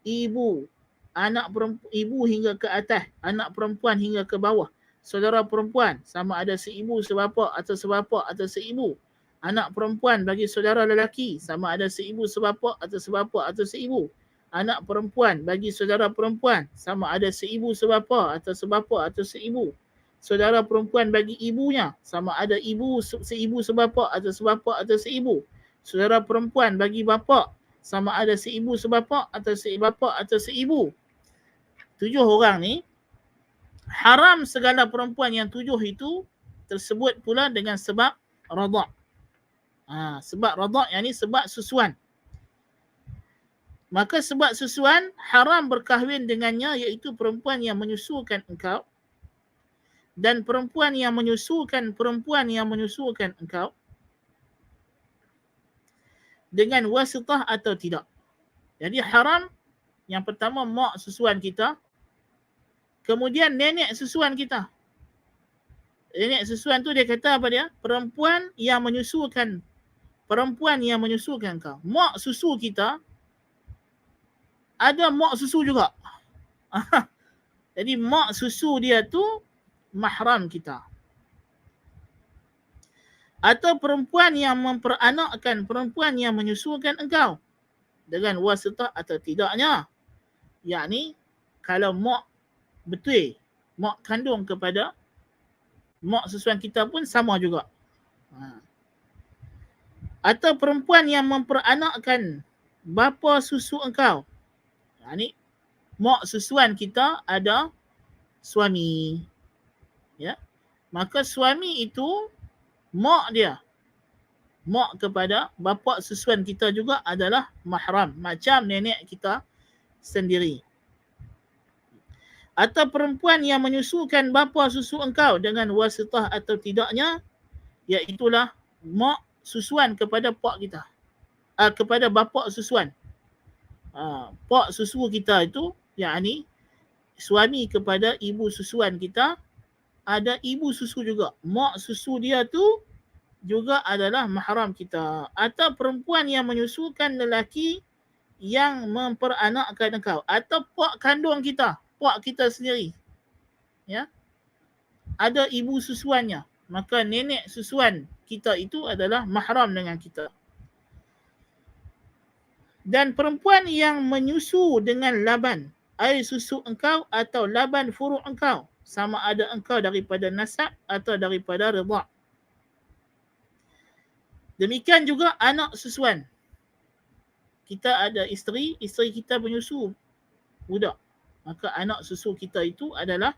ibu, anak perempuan, ibu hingga ke atas, anak perempuan hingga ke bawah, saudara perempuan, sama ada seibu, sebapa atau seibu, anak perempuan bagi saudara lelaki, sama ada seibu, sebapa atau seibu, anak perempuan bagi saudara perempuan, sama ada seibu, sebapa atau seibu, saudara perempuan bagi ibunya, sama ada ibu, seibu, sebapa atau seibu, saudara perempuan bagi bapa, sama ada seibu, sebapa atau seibu. 7 orang ni, haram segala perempuan yang 7 itu tersebut pula dengan sebab radha'. Sebab radha', yakni sebab susuan. Maka sebab susuan haram berkahwin dengannya, iaitu perempuan yang menyusukan engkau, dan perempuan yang menyusukan engkau dengan wasitah atau tidak. Jadi haram yang pertama mak susuan kita, kemudian nenek susuan kita. Nenek susuan tu dia kata apa dia? Perempuan yang menyusukan engkau. Mak susu kita ada mak susu juga. Jadi mak susu dia tu mahram kita. Atau perempuan yang memperanakkan perempuan yang menyusukan engkau dengan wasitah atau tidaknya. Yakni kalau mak betul, mak kandung kepada mak susuan kita pun sama juga. Atau perempuan yang memperanakkan bapa susu engkau. Yakni mak susuan kita ada suami. Ya. Maka suami itu mak dia, mak kepada bapa susuan kita juga adalah mahram, macam nenek kita sendiri. Atau perempuan yang menyusukan bapa susu engkau dengan wasitah atau tidaknya, iaitulah mak susuan kepada pak kita, kepada bapa susuan. Pak susu kita itu, yakni suami kepada ibu susuan kita, ada ibu susu juga. Mak susu dia tu juga adalah mahram kita. Atau perempuan yang menyusukan lelaki yang memperanakkan engkau. Atau pak kandung kita, pak kita sendiri. Ya. Ada ibu susuannya. Maka nenek susuan kita itu adalah mahram dengan kita. Dan perempuan yang menyusu dengan laban air susu engkau atau laban furuk engkau, sama ada engkau daripada nasab atau daripada redha'. Demikian juga anak susuan. Kita ada isteri kita menyusu budak. Maka anak susu kita itu adalah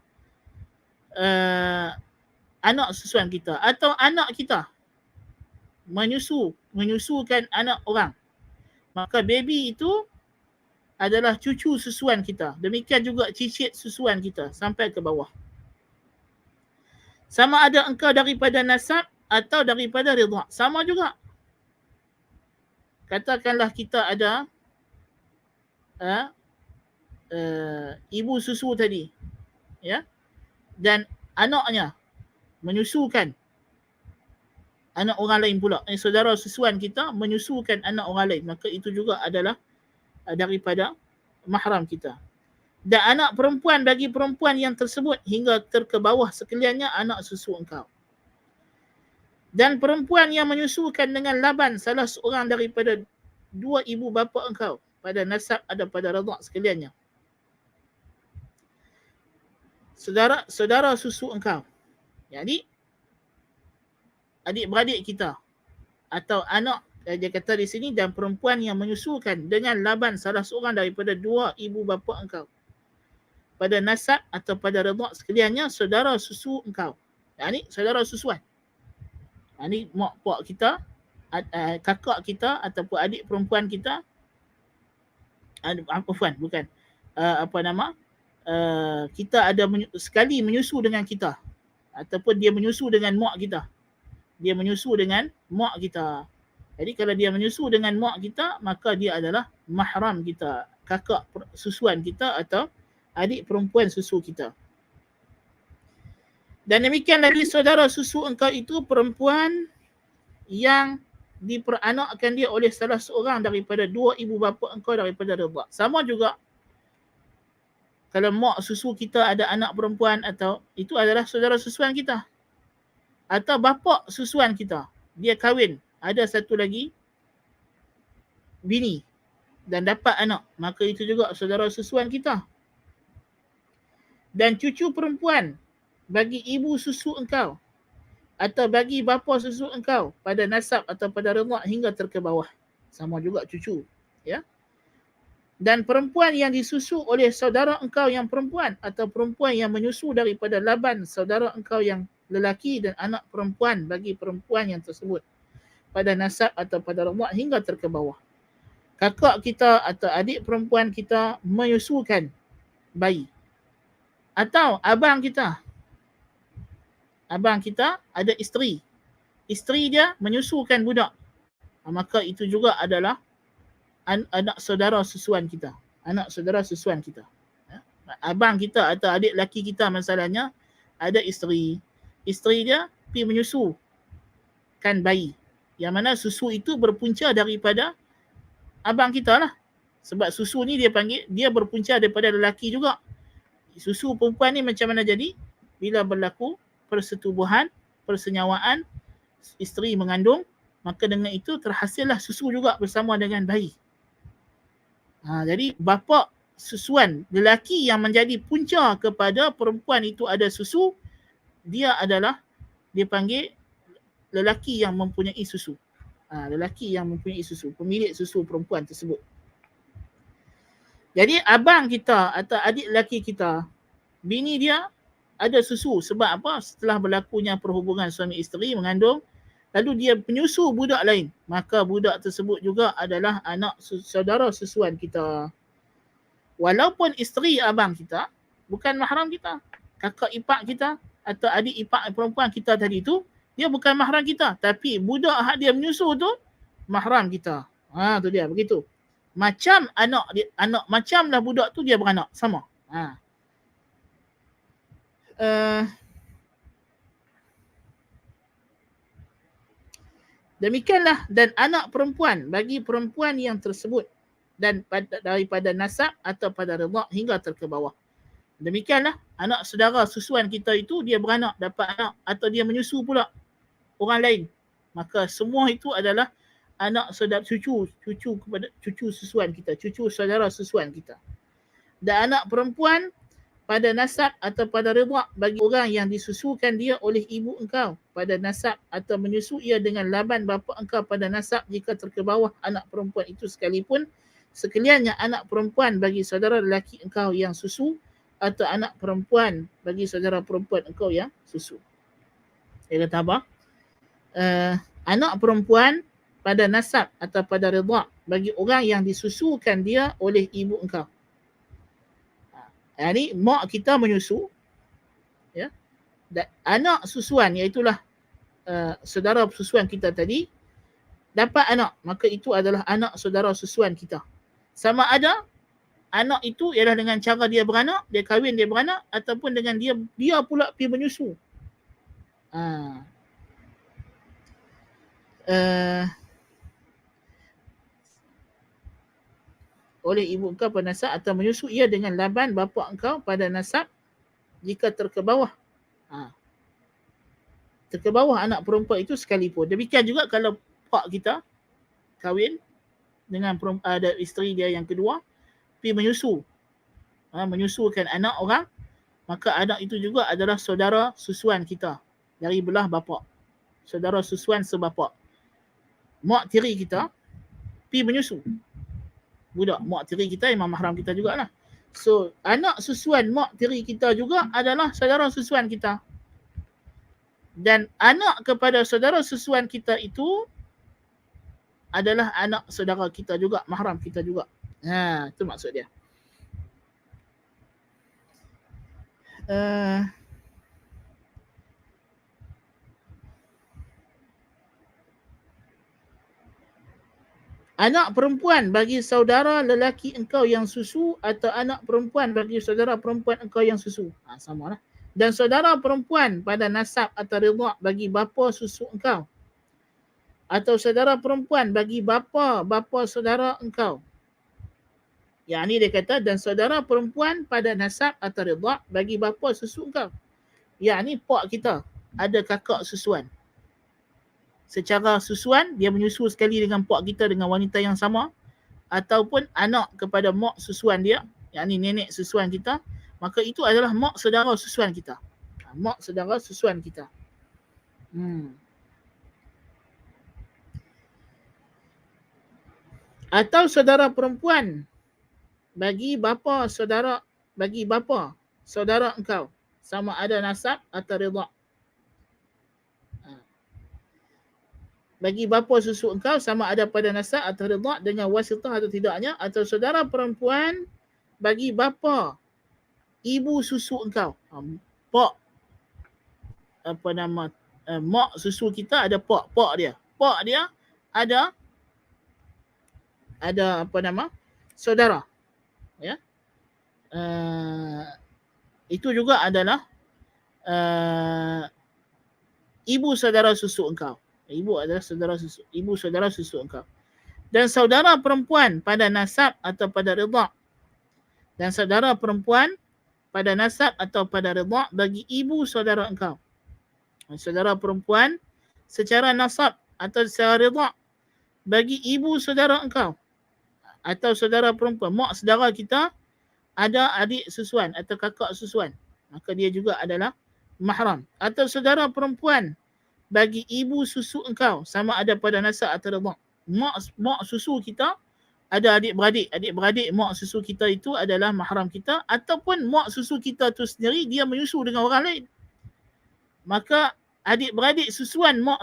anak susuan kita. Atau anak kita menyusukan anak orang. Maka baby itu adalah cucu susuan kita. Demikian juga cicit susuan kita sampai ke bawah. Sama ada engkau daripada nasab atau daripada redha'. Sama juga. Katakanlah kita ada ibu susu tadi, ya, dan anaknya menyusukan anak orang lain pula. Saudara susuan kita menyusukan anak orang lain, maka itu juga adalah daripada mahram kita. Dan anak perempuan bagi perempuan yang tersebut hingga terkebawah sekaliannya anak susu engkau. Dan perempuan yang menyusukan dengan laban salah seorang daripada dua ibu bapa engkau pada nasab ada pada redha' sekaliannya. Saudara susu engkau. Jadi adik-beradik kita atau anak, dia kata di sini, dan perempuan yang menyusukan dengan laban salah seorang daripada dua ibu bapa engkau pada nasab atau pada redha' sekaliannya saudara susu engkau. Ini saudara susuan. Ini mak pak kita, kakak kita ataupun adik perempuan kita, kita ada sekali menyusu dengan kita ataupun dia menyusu dengan mak kita. Dia menyusu dengan mak kita. Jadi kalau dia menyusu dengan mak kita, maka dia adalah mahram kita, kakak susuan kita atau adik perempuan susu kita. Dan demikian lagi saudara susu engkau itu perempuan yang diperanakkan dia oleh salah seorang daripada dua ibu bapa engkau daripada redha'. Sama juga kalau mak susu kita ada anak perempuan, atau itu adalah saudara susuan kita. Atau bapa susuan kita, dia kahwin, ada satu lagi bini dan dapat anak, maka itu juga saudara susuan kita. Dan cucu perempuan bagi ibu susu engkau atau bagi bapa susu engkau pada nasab atau pada redha' hingga terkebawah, sama juga cucu, ya. Dan perempuan yang disusu oleh saudara engkau yang perempuan atau perempuan yang menyusu daripada laban saudara engkau yang lelaki dan anak perempuan bagi perempuan yang tersebut pada nasab atau pada redha' hingga terkebawah. Kakak kita atau adik perempuan kita menyusukan bayi. Atau abang kita ada isteri. Isteri dia menyusukan budak. Maka itu juga adalah anak saudara susuan kita. Anak saudara susuan kita. Abang kita atau adik laki kita masalahnya ada isteri. Isteri dia pergi menyusukan bayi. Yang mana susu itu berpunca daripada abang kita lah. Sebab susu ni dia berpunca daripada lelaki juga. Susu perempuan ni macam mana jadi? Bila berlaku persetubuhan, persenyawaan, isteri mengandung, maka dengan itu terhasillah susu juga bersama dengan bayi. Jadi bapa susuan lelaki yang menjadi punca kepada perempuan itu ada susu, dia panggil lelaki yang mempunyai susu. Lelaki yang mempunyai susu, pemilik susu perempuan tersebut. Jadi abang kita atau adik lelaki kita, bini dia ada susu. Sebab apa? Setelah berlakunya perhubungan suami isteri mengandung, lalu dia menyusu budak lain, maka budak tersebut juga adalah anak saudara susuan kita. Walaupun isteri abang kita bukan mahram kita, kakak ipar kita atau adik ipar perempuan kita tadi tu, dia bukan mahram kita, tapi budak hak dia menyusu tu mahram kita. Tu dia begitu. Macam anak macamlah budak tu dia beranak sama. Demikianlah, dan anak perempuan bagi perempuan yang tersebut dan daripada nasab atau pada redha' hingga terkebawah. Demikianlah anak saudara susuan kita itu dia beranak, dapat anak atau dia menyusu pula orang lain. Maka semua itu adalah anak saudara cucu kepada cucu susuan kita, cucu saudara susuan kita. Dan anak perempuan pada nasab atau pada ridha' bagi orang yang disusukan dia oleh ibu engkau pada nasab atau menyusu ia dengan laban bapa engkau pada nasab jika terkebawah anak perempuan itu sekalipun sekaliannya anak perempuan bagi saudara lelaki engkau yang susu atau anak perempuan bagi saudara perempuan engkau yang susu. Dia kata apa? Anak perempuan pada nasab atau pada ridha' bagi orang yang disusukan dia oleh ibu engkau. Ini mak kita menyusu, ya, dan anak susuan iaitulah saudara susuan kita tadi dapat anak, maka itu adalah anak saudara susuan kita. Sama ada anak itu ialah dengan cara dia beranak, dia kahwin dia beranak, ataupun dengan dia pula pergi menyusu. Oleh ibu engkau pada nasab atau menyusu ia dengan laban bapa engkau pada nasab jika terkebawah. Terkebawah anak perempuan itu sekalipun. Demikian juga kalau pak kita kahwin dengan ada isteri dia yang kedua, pergi menyusu. Menyusukan anak orang, maka anak itu juga adalah saudara susuan kita dari belah bapa. Saudara susuan sebapa. Mak tiri kita pergi menyusu budak. Mak tiri kita imam mahram kita jugalah. So, anak susuan mak tiri kita juga adalah saudara susuan kita. Dan anak kepada saudara susuan kita itu adalah anak saudara kita juga, mahram kita juga. Itu maksud dia. Anak perempuan bagi saudara lelaki engkau yang susu atau anak perempuan bagi saudara perempuan engkau yang susu. Sama lah. Dan saudara perempuan pada nasab atau ridha' bagi bapa susu engkau. Atau saudara perempuan bagi bapa saudara engkau. Yang ni dia kata, dan saudara perempuan pada nasab atau ridha' bagi bapa susu engkau. Yang ni pak kita ada kakak susuan. Secara susuan, dia menyusu sekali dengan pak kita dengan wanita yang sama, ataupun anak kepada mak susuan dia, yang ni nenek susuan kita, maka itu adalah mak saudara susuan kita. Mak saudara susuan kita. Atau saudara perempuan bagi bapa saudara engkau, sama ada nasab atau ridha'. Bagi bapa susu engkau sama ada pada nasab atau ridha' dengan wasitah atau tidaknya, atau saudara perempuan bagi bapa ibu susu engkau. Pak mak susu kita ada pak dia. Pak dia ada saudara. Ya. Itu juga adalah ibu saudara susu engkau. Ibu adalah ibu saudara susu engkau. Dan saudara perempuan pada nasab atau pada ridha'. Dan saudara perempuan pada nasab atau pada ridha' bagi ibu saudara engkau. Saudara perempuan secara nasab atau secara ridha' bagi ibu saudara engkau. Atau saudara perempuan, mak saudara kita ada adik susuan atau kakak susuan. Maka dia juga adalah mahram. Atau saudara perempuan bagi ibu susu engkau, sama ada pada nasab atau ridha'. Mak susu kita ada adik-beradik. Adik-beradik mak susu kita itu adalah mahram kita, ataupun mak susu kita tu sendiri dia menyusu dengan orang lain. Maka adik-beradik susuan mak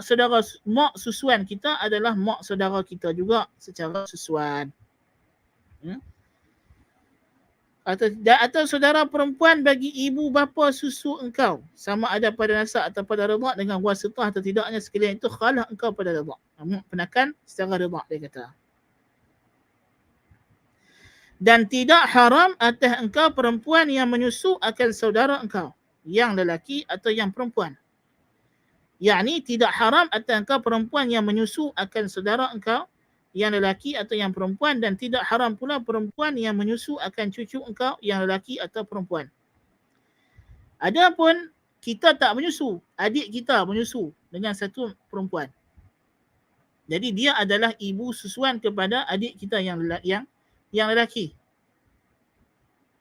susuan kita adalah mak saudara kita juga secara susuan. Atau saudara perempuan bagi ibu bapa susu engkau, sama ada pada nasab atau pada ridha' dengan wasitah atau tidaknya sekalian itu khalah engkau pada ridha'. Penakan secara ridha' dia kata. Dan tidak haram atas engkau perempuan yang menyusu akan saudara engkau, yang lelaki atau yang perempuan. Yakni tidak haram atas engkau perempuan yang menyusu akan saudara engkau, yang lelaki atau yang perempuan, dan tidak haram pula perempuan yang menyusu akan cucu engkau, yang lelaki atau perempuan. Adapun kita tak menyusu, adik kita menyusu dengan satu perempuan. Jadi dia adalah ibu susuan kepada adik kita yang lelaki.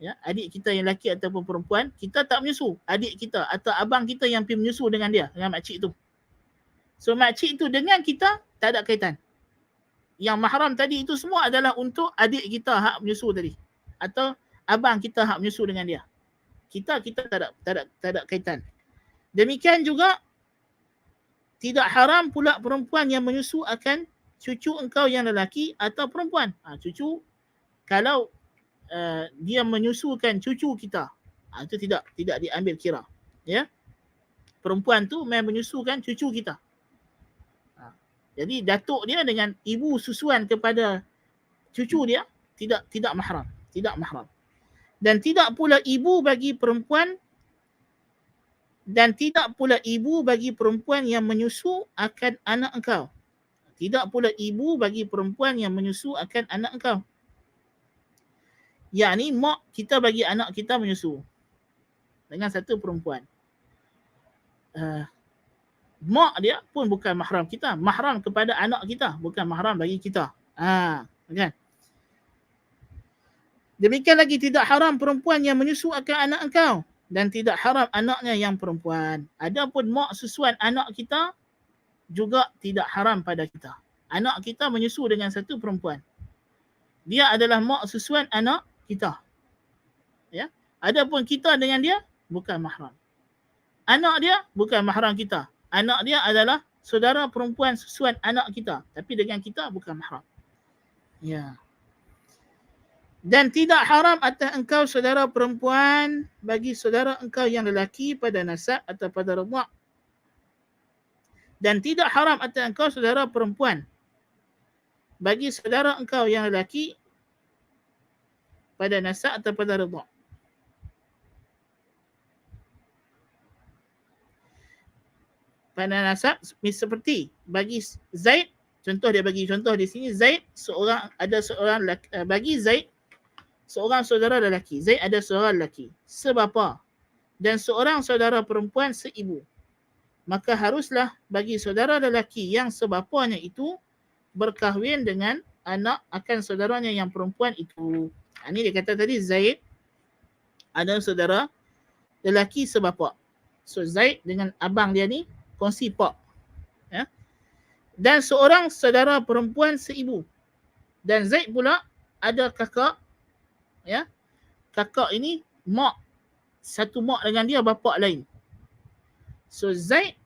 Ya, adik kita yang lelaki ataupun perempuan, kita tak menyusu. Adik kita atau abang kita yang pergi menyusu dengan dia, dengan makcik tu. So makcik tu dengan kita tak ada kaitan. Yang mahram tadi itu semua adalah untuk adik kita hak menyusu tadi. Atau abang kita hak menyusu dengan dia. Kita tak ada kaitan. Demikian juga tidak haram pula perempuan yang menyusu akan cucu engkau yang lelaki atau perempuan. Cucu kalau dia menyusukan cucu kita, itu tidak diambil kira. Ya. Perempuan tu memang menyusukan cucu kita. Jadi datuk dia dengan ibu susuan kepada cucu dia tidak mahram, tidak mahram. Dan tidak pula ibu bagi perempuan yang menyusu akan anak engkau. Tidak pula ibu bagi perempuan yang menyusu akan anak engkau. Yakni mak kita bagi anak kita menyusu dengan satu perempuan. Mak dia pun bukan mahram kita. Mahram kepada anak kita, bukan mahram bagi kita. Kan? Demikian lagi tidak haram perempuan yang menyusu akan anak engkau. Dan tidak haram anaknya yang perempuan. Adapun mak susuan anak kita juga tidak haram pada kita. Anak kita menyusu dengan satu perempuan. Dia adalah mak susuan anak kita. Ya. Adapun kita dengan dia bukan mahram. Anak dia bukan mahram kita. Anak dia adalah saudara perempuan susuan anak kita. Tapi dengan kita bukan mahram. Ya. Dan tidak haram atas engkau saudara perempuan bagi saudara engkau yang lelaki pada nasab atau pada radha'. Dan tidak haram atas engkau saudara perempuan bagi saudara engkau yang lelaki pada nasab atau pada radha'. Pada nasab seperti bagi Zaid, contoh dia bagi contoh di sini, Zaid bagi Zaid seorang saudara lelaki. Zaid ada seorang lelaki sebapa dan seorang saudara perempuan seibu. Maka haruslah bagi saudara lelaki yang sebapanya itu berkahwin dengan anak akan saudaranya yang perempuan itu. Ini dia kata tadi Zaid ada saudara lelaki sebapa. So Zaid dengan abang dia ni kongsi pak. Ya. Dan seorang saudara perempuan seibu. Dan Zaid pula ada kakak. Ya. Kakak ini mak. Satu mak dengan dia, bapa lain. So Zaid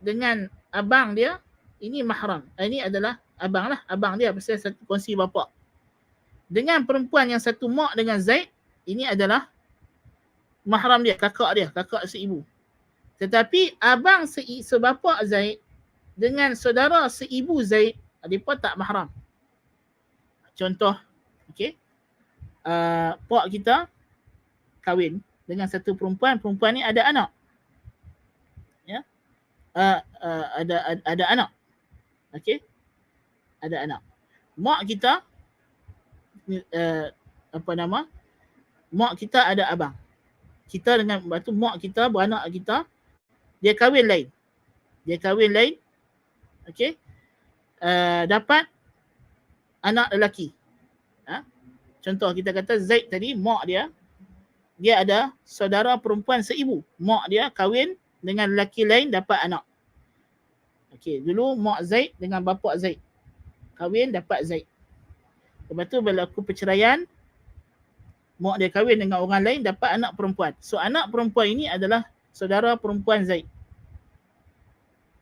dengan abang dia ini mahram. Ini adalah abang lah, abang dia pasal satu kongsi bapa. Dengan perempuan yang satu mak dengan Zaid, ini adalah mahram dia, kakak seibu. Tetapi abang sebapa Zaid dengan saudara seibu Zaid, mereka tak mahram. Contoh, okey. Pak kita kahwin dengan satu perempuan ni ada anak. Ya. Ada anak. Okey. Ada anak. Mak kita mak kita ada abang. Kita dengan batu mak kita beranak kita, dia kahwin lain. Okey. Dapat anak lelaki. Contoh kita kata Zaid tadi, mak dia ada saudara perempuan seibu. Mak dia kahwin dengan lelaki lain dapat anak. Okey, dulu mak Zaid dengan bapa Zaid kahwin dapat Zaid. Lepas tu berlaku perceraian, mak dia kahwin dengan orang lain dapat anak perempuan. So anak perempuan ini adalah saudara perempuan Zaid.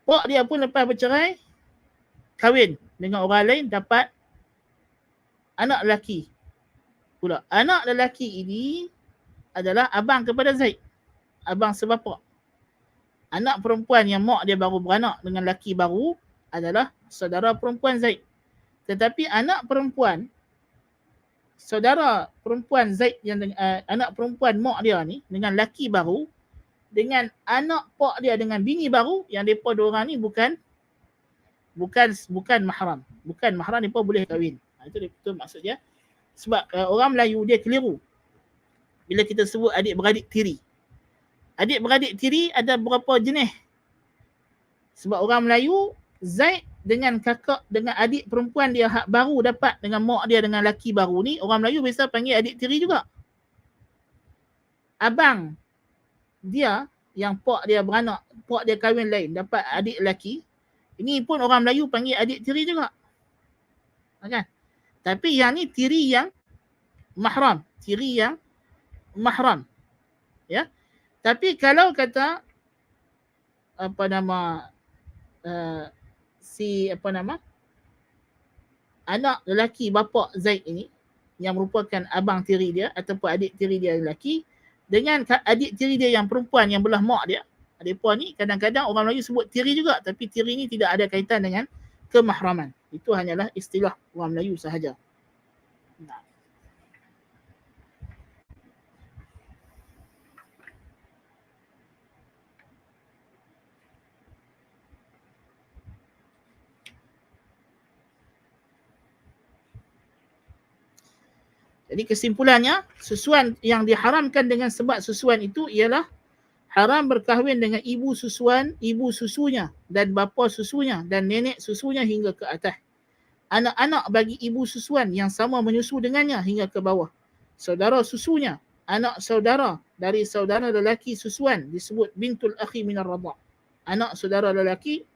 Pak dia pun lepas bercerai kahwin dengan orang lain dapat anak lelaki pula. Anak lelaki ini adalah abang kepada Zaid. Abang sebapa. Anak perempuan yang mak dia baru beranak dengan lelaki baru adalah saudara perempuan Zaid. Tetapi anak perempuan saudara perempuan Zaid yang anak perempuan mak dia ni dengan lelaki baru, dengan anak pak dia dengan bini baru, yang depa dua orang ni bukan mahram. Bukan mahram, depa boleh kahwin. Itu maksud dia. Sebab orang Melayu dia keliru bila kita sebut adik-beradik tiri. Adik-beradik tiri ada berapa jenis? Sebab orang Melayu, Zaid dengan kakak, dengan adik perempuan dia hak baru dapat dengan mak dia dengan laki baru ni, orang Melayu biasa panggil adik tiri juga. Abang dia yang pak dia beranak, pak dia kahwin lain, dapat adik lelaki, ini pun orang Melayu panggil adik tiri juga. Kan? Tapi yang ni tiri yang mahram, tiri yang mahram. Ya. Tapi kalau kata apa nama anak lelaki bapa Zaid ini yang merupakan abang tiri dia ataupun adik tiri dia lelaki dengan adik tiri dia yang perempuan yang belah mak dia, adik puan ni kadang-kadang orang Melayu sebut tiri juga, tapi tiri ni tidak ada kaitan dengan kemahraman. Itu hanyalah istilah orang Melayu sahaja. Nah. Jadi kesimpulannya, susuan yang diharamkan dengan sebab susuan itu ialah haram berkahwin dengan ibu susuan, ibu susunya dan bapa susunya dan nenek susunya hingga ke atas. Anak-anak bagi ibu susuan yang sama menyusu dengannya hingga ke bawah. Saudara susunya, anak saudara dari saudara lelaki susuan disebut bintul akhi minar radha'. Anak saudara lelaki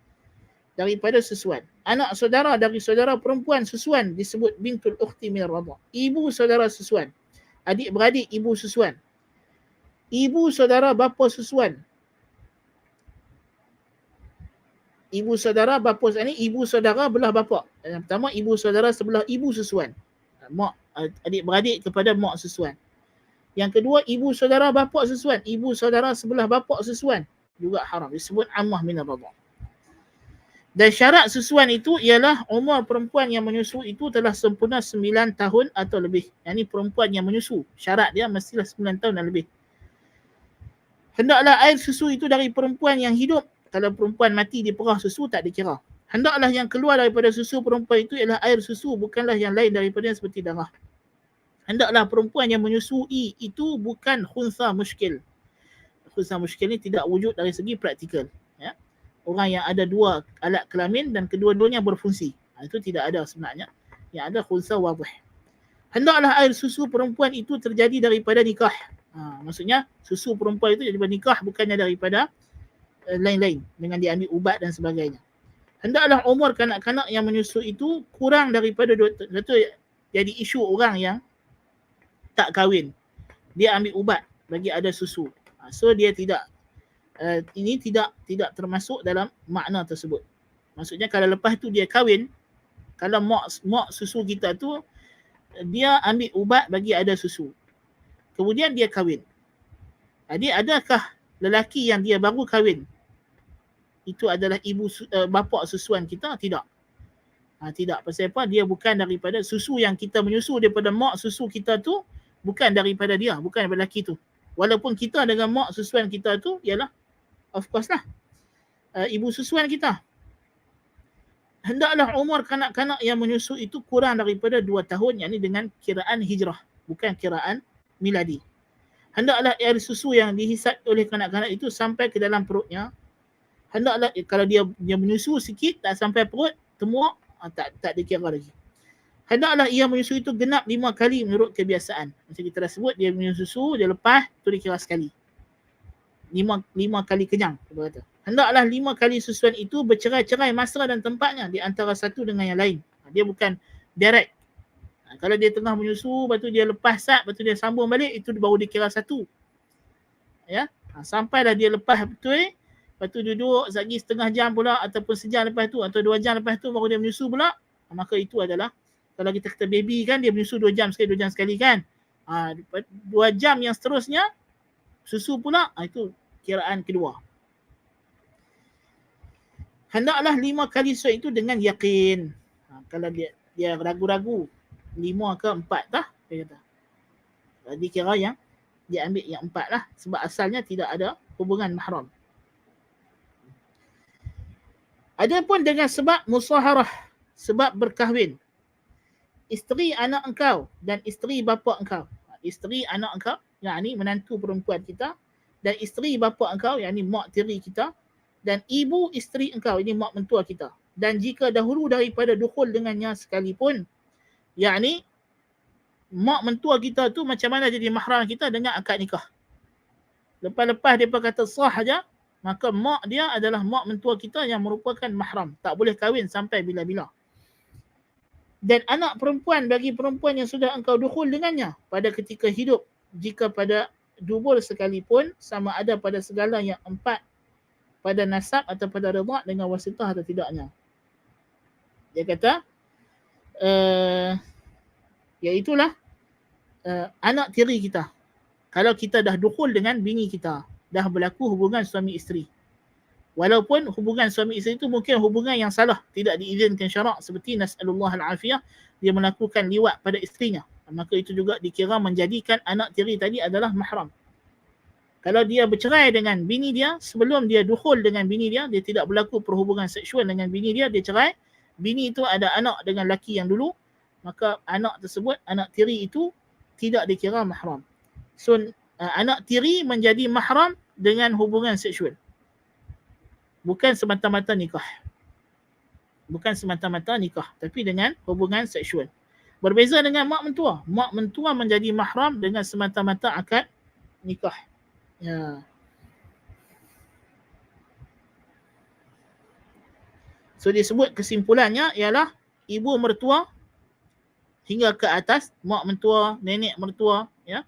daripada susuan. Anak saudara dari saudara perempuan susuan disebut bintul ukhti minar radha'. Ibu saudara susuan. Adik beradik ibu susuan. Ibu saudara bapa susuan. Ibu saudara bapa ni ibu saudara belah bapa. Yang pertama ibu saudara sebelah ibu susuan. Mak adik beradik kepada mak susuan. Yang kedua ibu saudara bapa susuan. Ibu saudara sebelah bapa susuan juga haram, disebut ammah minar radha'. Dan syarat susuan itu ialah umur perempuan yang menyusu itu telah sempurna 9 tahun atau lebih. Yang ini perempuan yang menyusu. Syarat dia mestilah 9 tahun dan lebih. Hendaklah air susu itu dari perempuan yang hidup. Kalau perempuan mati di perah susu tak dikira. Hendaklah yang keluar daripada susu perempuan itu ialah air susu, bukanlah yang lain daripada seperti darah. Hendaklah perempuan yang menyusui itu bukan khunsa muskil. Khunsa muskil ni tidak wujud dari segi praktikal. Ya. Orang yang ada dua alat kelamin dan kedua-duanya berfungsi. Itu tidak ada sebenarnya. Yang ada khunsa wadih. Hendaklah air susu perempuan itu terjadi daripada nikah. Maksudnya susu perempuan itu daripada nikah, bukannya daripada lain-lain dengan diambil ubat dan sebagainya. Hendaklah umur kanak-kanak yang menyusu itu kurang daripada 2 tahun. Jadi isu orang yang tak kahwin. Dia ambil ubat bagi ada susu. So dia tidak ini tidak termasuk dalam makna tersebut. Maksudnya kalau lepas tu dia kahwin, kalau mak susu kita tu dia ambil ubat bagi ada susu. Kemudian dia kahwin. Jadi adakah lelaki yang dia baru kahwin itu adalah ibu bapa susuan kita? Tidak. Tidak. Pasal apa? Dia bukan daripada susu yang kita menyusu daripada mak susu kita tu, bukan daripada dia, bukan daripada lelaki tu. Walaupun kita dengan mak susuan kita tu ialah of course lah ibu susuan kita. Hendaklah umur kanak-kanak yang menyusu itu kurang daripada 2 tahun, yakni dengan kiraan hijrah, bukan kiraan miladi. Hendaklah air susu yang dihisap oleh kanak-kanak itu sampai ke dalam perutnya. Hendaklah kalau dia menyusu sikit tak sampai perut, temuk, tak dikira lagi. Hendaklah ia menyusu itu genap 5 kali menurut kebiasaan. Macam kita dah sebut, dia menyusu, dia lepas, tu dikira sekali. 5 kali kenyang, kita kata. Hendaklah 5 kali susuan itu bercerai-cerai masa dan tempatnya di antara satu dengan yang lain. Dia bukan direct. Kalau dia tengah menyusu, lepas tu dia lepas sat, lepas tu dia sambung balik, itu baru dikira satu. Ya, sampailah dia lepas betul, lepas tu duduk lagi setengah jam pula ataupun sejam lepas tu atau 2 jam lepas tu baru dia menyusu pula, maka itu adalah, kalau kita kata baby kan, dia menyusu 2 jam sekali kan. 2 jam yang seterusnya susu pula, itu kiraan kedua. Hendaklah 5 kali susu itu dengan yakin. Kalau dia ragu-ragu 5 ke 4 dah, dia kata. Jadi kira yang dia ambil yang 4 lah, sebab asalnya tidak ada hubungan mahram. Adapun dengan sebab musaharah, sebab berkahwin. Isteri anak engkau dan isteri bapa engkau. Isteri anak engkau, yang ni menantu perempuan kita, dan isteri bapa engkau, yang ni mak tiri kita, dan ibu isteri engkau, ini mak mentua kita. dan jika dahulu daripada dukhul dengannya sekalipun. Yakni mak mentua kita tu macam mana jadi mahram kita dengan akad nikah. Lepas-lepas dia kata sah aja, maka mak dia adalah mak mentua kita yang merupakan mahram. Tak boleh kahwin sampai bila-bila. Dan anak perempuan bagi perempuan yang sudah engkau dukhul dengannya pada ketika hidup, jika pada dubur sekalipun, sama ada pada segala yang empat, pada nasab atau pada redha dengan wasitah atau tidaknya. Dia kata, iaitulah anak tiri kita. Kalau kita dah dukhul dengan bini kita, dah berlaku hubungan suami isteri. Walaupun hubungan suami isteri itu mungkin hubungan yang salah, tidak diizinkan syarak, seperti nas'alullah al-afiyah, dia melakukan liwat pada isterinya, maka itu juga dikira menjadikan anak tiri tadi adalah mahram. Kalau dia bercerai dengan bini dia, sebelum dia dukhul dengan bini dia tidak berlaku perhubungan seksual dengan bini dia cerai, bini itu ada anak dengan laki yang dulu, maka anak tersebut, anak tiri itu tidak dikira mahram. So, anak tiri menjadi mahram dengan hubungan seksual. Bukan semata-mata nikah. Bukan semata-mata nikah, tapi dengan hubungan seksual. Berbeza dengan mak mentua. Mak mentua menjadi mahram dengan semata-mata akad nikah. Ya. So disebut kesimpulannya ialah ibu mertua hingga ke atas, mak mentua, nenek mertua, ya.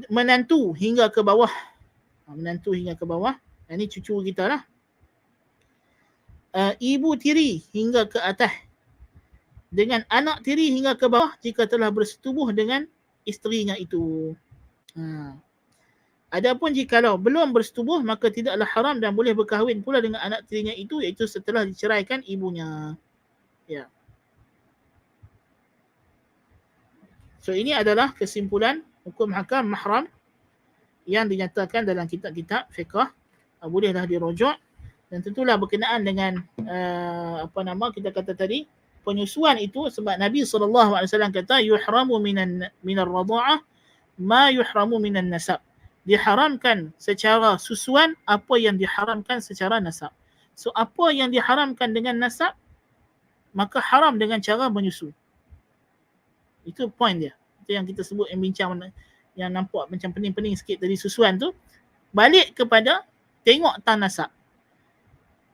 Menantu hingga ke bawah. Menantu hingga ke bawah. Ini cucu kita lah. Ibu tiri hingga ke atas. Dengan anak tiri hingga ke bawah jika telah bersetubuh dengan isterinya itu. Adapun jikalau belum bersetubuh, maka tidaklah haram dan boleh berkahwin pula dengan anak tirinya itu, iaitu setelah diceraikan ibunya. Ya. So ini adalah kesimpulan hukum hakam mahram yang dinyatakan dalam kitab-kitab fiqh. Bolehlah dirujuk, dan tentulah berkenaan dengan kita kata tadi, penyusuan itu, sebab Nabi SAW kata yuhramu minar radha'ah ma yuhramu minan nasab. Diharamkan secara susuan apa yang diharamkan secara nasab. So apa yang diharamkan dengan nasab, maka haram dengan cara menyusu. Itu point dia. Itu yang kita sebut, yang bincang, yang nampak macam pening-pening sikit dari susuan tu, balik kepada tengok tan nasab.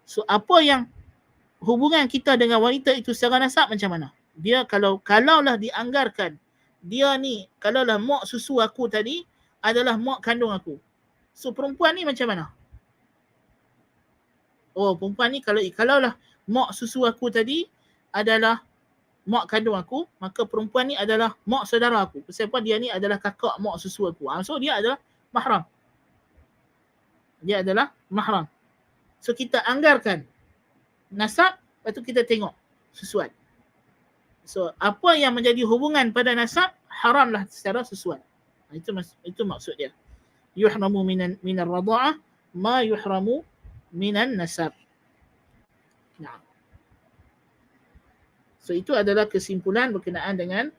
So apa yang hubungan kita dengan wanita itu secara nasab macam mana? Dia kalaulah dianggarkan, dia ni kalaulah mak susu aku tadi adalah mak kandung aku. So perempuan ni macam mana? Oh, perempuan ni kalaulah mak susu aku tadi adalah mak kandung aku, maka perempuan ni adalah mak saudara aku. Sebab dia ni adalah kakak mak susu aku. So dia adalah mahram. Dia adalah mahram. So kita anggarkan nasab, lepas tu kita tengok susuan. So apa yang menjadi hubungan pada nasab, haramlah secara susuan. Itu maksud dia. Yuhramu minar radha'ah ma yuhramu minan nasab. Nah. So itu adalah kesimpulan berkenaan dengan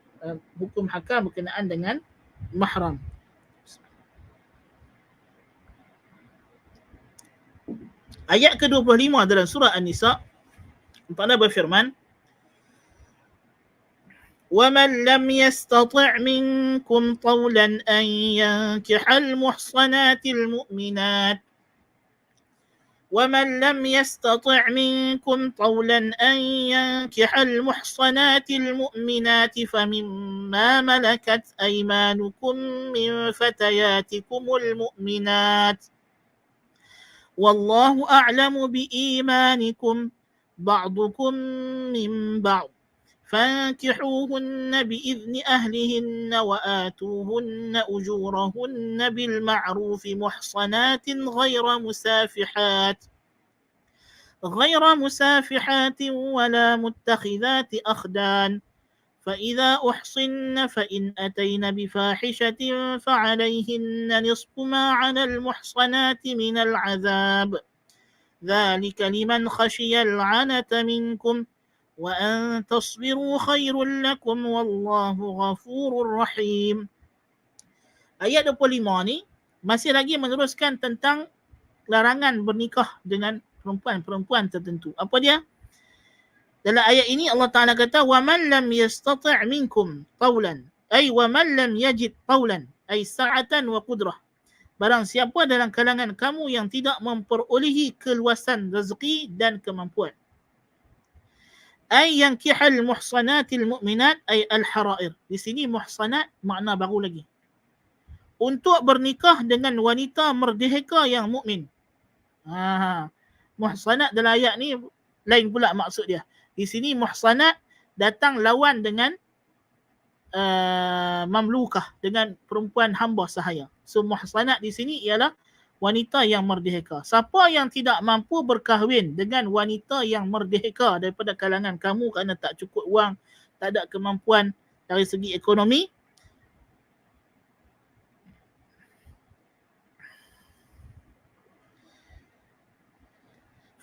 hukum hakam berkenaan dengan mahram. Ayat ke-25 dalam surah An-Nisa, Allah berfirman, وَمَنْ لَمْ يَسْتَطِعْ مِنْكُمْ طَوْلًا أَنْ يَنْكِحَ الْمُحْصَنَاتِ الْمُؤْمِنَاتِ وَمَنْ لَمْ يَسْتَطِعْ مِنْكُمْ طَوْلًا أَنْ يَنْكِحَ الْمُحْصَنَاتِ الْمُؤْمِنَاتِ فَمِمَّا مَلَكَتْ أَيْمَانُكُمْ مِنْ فَتَيَاتِكُمُ الْمُؤْمِنَاتِ وَاللَّهُ أَعْلَمُ بِإِيمَانِكُمْ بَعْضُكُمْ مِنْ بَعْضٍ فَانكِحُوهُنَّ بِإِذْنِ أَهْلِهِنَّ وَآتُوهُنَّ أُجُورَهُنَّ بِالْمَعْرُوفِ مُحْصَنَاتٍ غَيْرَ مُسَافِحَاتٍ وَلَا مُتَّخِذَاتِ أَخْدَانٍ فَإِذَا أُحْصِنَّ فَإِنْ أَتَيْنَ بِفَاحِشَةٍ فَعَلَيْهِنَّ نِصْفُ مَا عَلَى الْمُحْصَنَاتِ مِنَ الْعَذَابِ ذَلِكَ لِمَنْ خَشِيَ الْعَنَتَ مِنْكُمْ وَأَنْ تَصْبِرُوا خَيْرٌ لَكُمْ وَاللَّهُ غَفُورٌ رَحِيمٌ. Ayat 25 ni masih lagi meneruskan tentang larangan bernikah dengan perempuan tertentu. Apa dia? Dalam ayat ini Allah Ta'ala kata, وَمَنْ لَمْ يَسْتَطِعْ مِنْكُمْ طَوْلًا أي وَمَنْ لَمْ يَجِدْ طَوْلًا أي سَعَةً وَقُدْرَةً. Barang siapa dalam kalangan kamu yang tidak memperolehi keluasan rezeki dan kemampuan. Ay yankihal muhsanatil mu'minat ay al-harair. Di sini muhsanat makna baru lagi. Untuk bernikah dengan wanita merdeka yang mukmin. Muhsanat dalam ayat ni lain pula maksud dia. Di sini muhsanat datang lawan dengan mamlukah, dengan perempuan hamba sahaya. So muhsanat di sini ialah wanita yang merdeka. Siapa yang tidak mampu berkahwin dengan wanita yang merdeka daripada kalangan kamu kerana tak cukup wang, tak ada kemampuan dari segi ekonomi,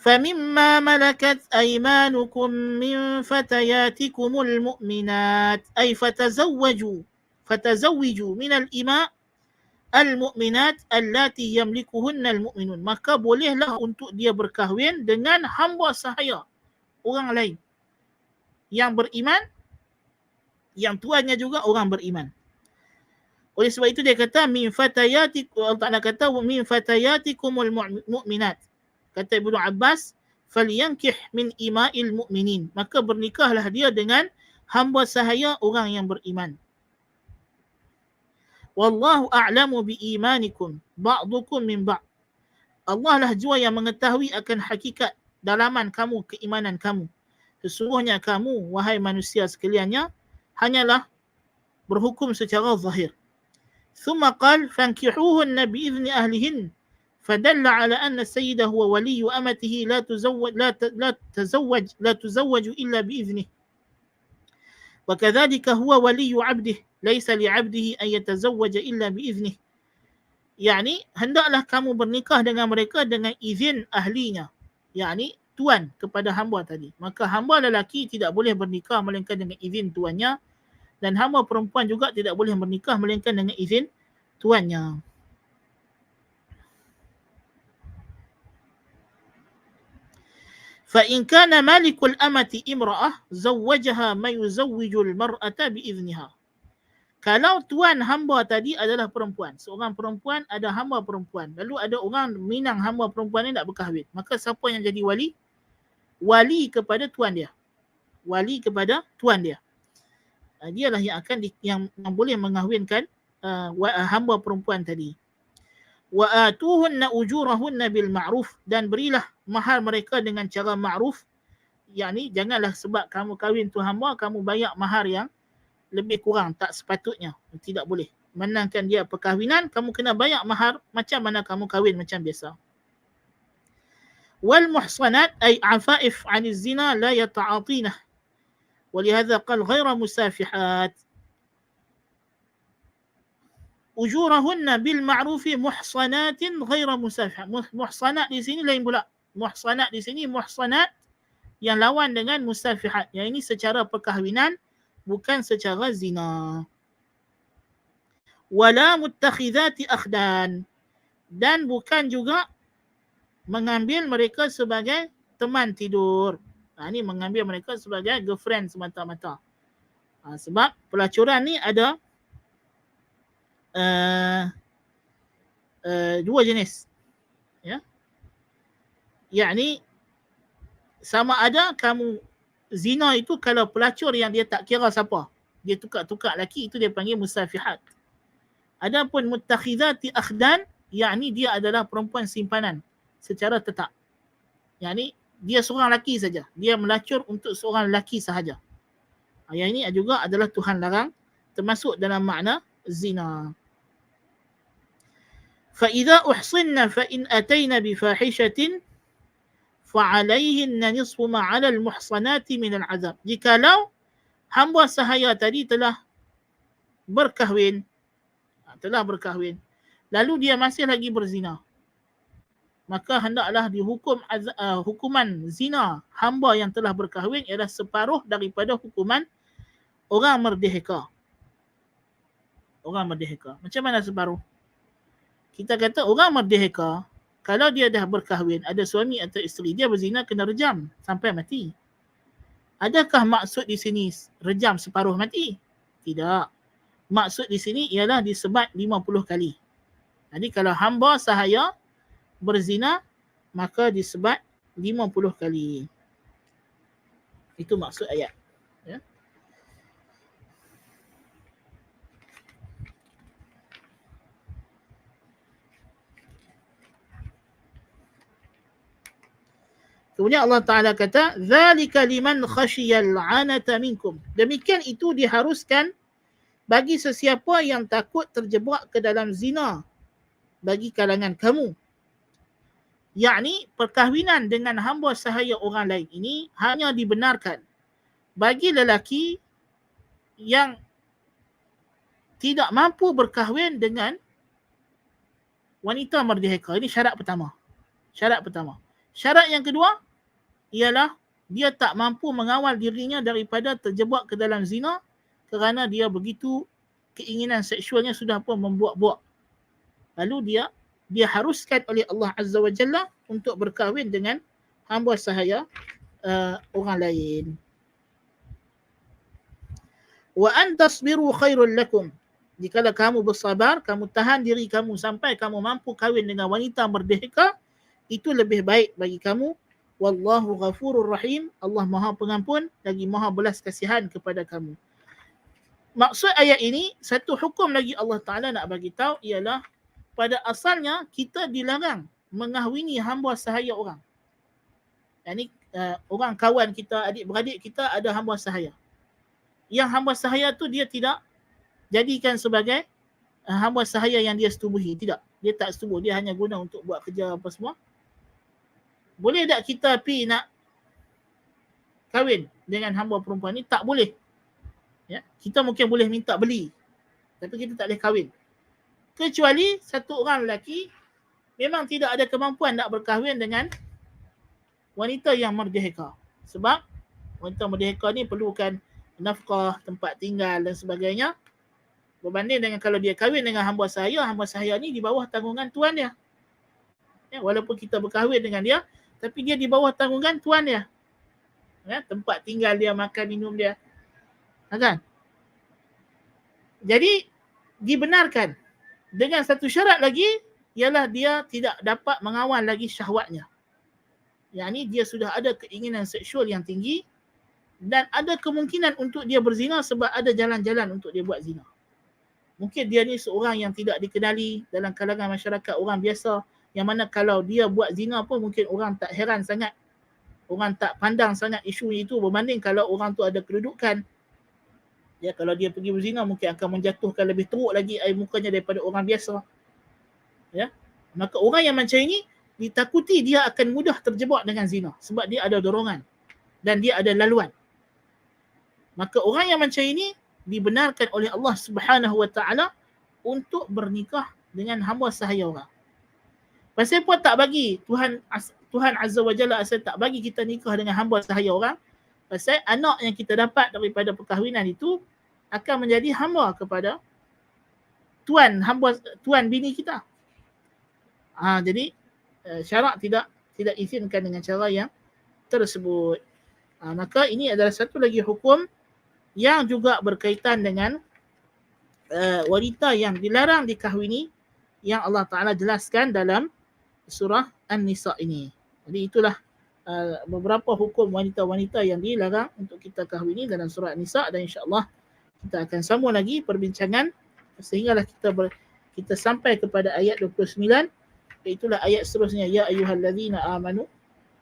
فَمِمَّا مَلَكَتْ أَيْمَانُكُمْ مِنْ فَتَيَاتِكُمُ الْمُؤْمِنَاتِ أي فَتَزَوِّجُوا مِنَ الْإِمَاءِ al-mu'minat allati yamlikuhunna al-mu'minun. Maka bolehlah untuk dia berkahwin dengan hamba sahaya orang lain yang beriman, yang tuannya juga orang beriman. Oleh sebab itu dia kata min fatayatikum, Allah Ta'ala kata min fatayatikumul mu'minat. Kata Ibnu Abbas, falyankih min ima'il mu'minin. Maka bernikahlah dia dengan hamba sahaya orang yang beriman. Wallahu a'lamu biimanikum ba'dukum min ba'd. Allah lah jua yang mengetahui akan hakikat dalaman kamu, keimanan kamu. Sesungguhnya kamu, wahai manusia sekaliannya, hanyalah berhukum secara zahir. Thumma qal fankihuhunna bi'izni ahlihin. Fadalla ala anna sayyidah huwa waliyu amatihi la tuzawwaj illa bi'izni. وكذلك هو ولي عبده ليس لعبده أن يتزوج إلا بإذنه. Yani hendaklah kamu bernikah dengan mereka dengan izin ahlinya, yani tuan kepada hamba tadi. Maka hamba lelaki tidak boleh bernikah melainkan dengan izin tuannya, dan hamba perempuan juga tidak boleh bernikah melainkan dengan izin tuannya. فإن كان مالك الأمة امرأة زوجها ما يزوج المرأة بإذنها. Kalau tuan hamba tadi adalah perempuan, seorang perempuan ada hamba perempuan, lalu ada orang minang hamba perempuan ni nak berkahwin, maka siapa yang jadi wali? Wali kepada tuan dia. Wali kepada tuan dia. Dialah yang akan yang boleh mengahwinkan hamba perempuan tadi. Wa atuhunna ujurahunna bil ma'ruf, dan berilah mahar mereka dengan cara ma'ruf. Yani janganlah sebab kamu kahwin tu hamba kamu bayar mahar yang lebih kurang, tak sepatutnya. Tidak boleh. Menangkan dia perkahwinan, kamu kena bayar mahar macam mana kamu kahwin macam biasa. Wal muhsanat ay afaif 'anil zina la yata'atinah. Walihadza qala ghaira musafihat. Ujurahunna bil ma'rufi muhsanatin ghaira musafihat. Muhsanat di sini lain pula. Muhsanat di sini muhsanat yang lawan dengan musafihat. Yang ini secara perkahwinan, bukan secara zina. Wala muttakhidhati akhdan, dan bukan juga mengambil mereka sebagai teman tidur. Ini mengambil mereka sebagai girlfriend semata-mata. Sebab pelacuran ni ada dua jenis. Ya. Yakni sama ada kamu zina itu kalau pelacur yang dia tak kira siapa, dia tukar-tukar lelaki, itu dia panggil musafihat. Adapun muttakhidhati akhdan, yakni dia adalah perempuan simpanan secara tetap. Yakni dia seorang lelaki saja, dia melacur untuk seorang lelaki sahaja. Yang ini juga adalah Tuhan larang, termasuk dalam makna zina. فَإِذَا أُحْصِنَّ فَإِنْ أَتَيْنَ بِفَاحِشَةٍ فَعَلَيْهِنَّ نِصْفُ مَا عَلَى الْمُحْصَنَاتِ مِنَ الْعَذَابِ. Jikalau hamba sahaya tadi telah berkahwin, lalu dia masih lagi berzina, maka hendaklah dihukum hukuman zina hamba yang telah berkahwin ialah separuh daripada hukuman orang merdeka. Orang merdeka. Macam mana separuh? Kita kata orang merdeka, Kalau dia dah berkahwin, ada suami atau isteri, dia berzina kena rejam sampai mati. Adakah maksud di sini rejam separuh mati? Tidak. Maksud di sini ialah disebat 50 kali. Jadi kalau hamba sahaya berzina, maka disebat 50 kali. Itu maksud ayat. Ya. Kemudian Allah Ta'ala kata, "Dzalika liman khasyiyal 'anata minkum." Demikian itu diharuskan bagi sesiapa yang takut terjebak ke dalam zina bagi kalangan kamu. Yakni perkahwinan dengan hamba sahaya orang lain ini hanya dibenarkan bagi lelaki yang tidak mampu berkahwin dengan wanita merdeka. Ini syarat pertama. Syarat pertama. Syarat yang kedua ialah dia tak mampu mengawal dirinya daripada terjebak ke dalam zina kerana dia begitu keinginan seksualnya sudah pun membuak-buak. Lalu dia haruskan oleh Allah Azza wa Jalla untuk berkahwin dengan hamba sahaya orang lain. Wa an tasbiru khairul lakum. Jikalau kamu bersabar, kamu tahan diri kamu sampai kamu mampu kahwin dengan wanita merdeka, itu lebih baik bagi kamu. Wallahu ghafurur rahim. Allah Maha Pengampun lagi Maha belas kasihan kepada kamu. Maksud ayat ini, satu hukum lagi Allah Ta'ala nak bagi tahu ialah pada asalnya kita dilarang mengahwini hamba sahaya orang. Yang ni orang kawan kita, adik-beradik kita ada hamba sahaya. Yang hamba sahaya tu dia tidak jadikan sebagai hamba sahaya yang dia setubuhi. Tidak. Dia tak setubuh. Dia hanya guna untuk buat kerja apa semua. Boleh tak kita pergi nak kahwin dengan hamba perempuan ni? Tak boleh. Ya, kita mungkin boleh minta beli. Tapi kita tak boleh kahwin. Kecuali satu orang lelaki memang tidak ada kemampuan nak berkahwin dengan wanita yang merdeka. Sebab wanita merdeka ni perlukan nafkah, tempat tinggal dan sebagainya. Berbanding dengan kalau dia kahwin dengan hamba sahaya ni di bawah tanggungan tuan dia. Ya, walaupun kita berkahwin dengan dia, tapi dia di bawah tanggungan tuan dia. Ya, tempat tinggal dia, makan minum dia. Kan? Jadi dibenarkan. Dengan satu syarat lagi, ialah dia tidak dapat mengawal lagi syahwatnya. Yang ni dia sudah ada keinginan seksual yang tinggi dan ada kemungkinan untuk dia berzina sebab ada jalan-jalan untuk dia buat zina. Mungkin dia ni seorang yang tidak dikenali dalam kalangan masyarakat orang biasa, yang mana kalau dia buat zina pun mungkin orang tak heran sangat. Orang tak pandang sangat isu itu berbanding kalau orang tu ada kedudukan. Ya, kalau dia pergi berzina mungkin akan menjatuhkan lebih teruk lagi air mukanya daripada orang biasa. Ya. Maka orang yang macam ini ditakuti dia akan mudah terjebak dengan zina sebab dia ada dorongan dan dia ada laluan. Maka orang yang macam ini dibenarkan oleh Allah Subhanahu wa taala untuk bernikah dengan hamba sahaya orang. Pasal apa tak bagi Tuhan Azza wa Jalla asal tak bagi kita nikah dengan hamba sahaya orang? Pasal anak yang kita dapat daripada perkahwinan itu akan menjadi hamba kepada tuan bini kita. Jadi syarak tidak izinkan dengan cara yang tersebut. Maka ini adalah satu lagi hukum yang juga berkaitan dengan wanita yang dilarang dikahwini yang Allah Ta'ala jelaskan dalam surah An-Nisa ini. Jadi itulah beberapa hukum wanita-wanita yang dilarang untuk kita kahwini dalam surah An-Nisa, dan insya-Allah kita akan sambung lagi perbincangan sehinggalah kita sampai kepada ayat 29. Itulah ayat seterusnya, ya ayyuhallazina amanu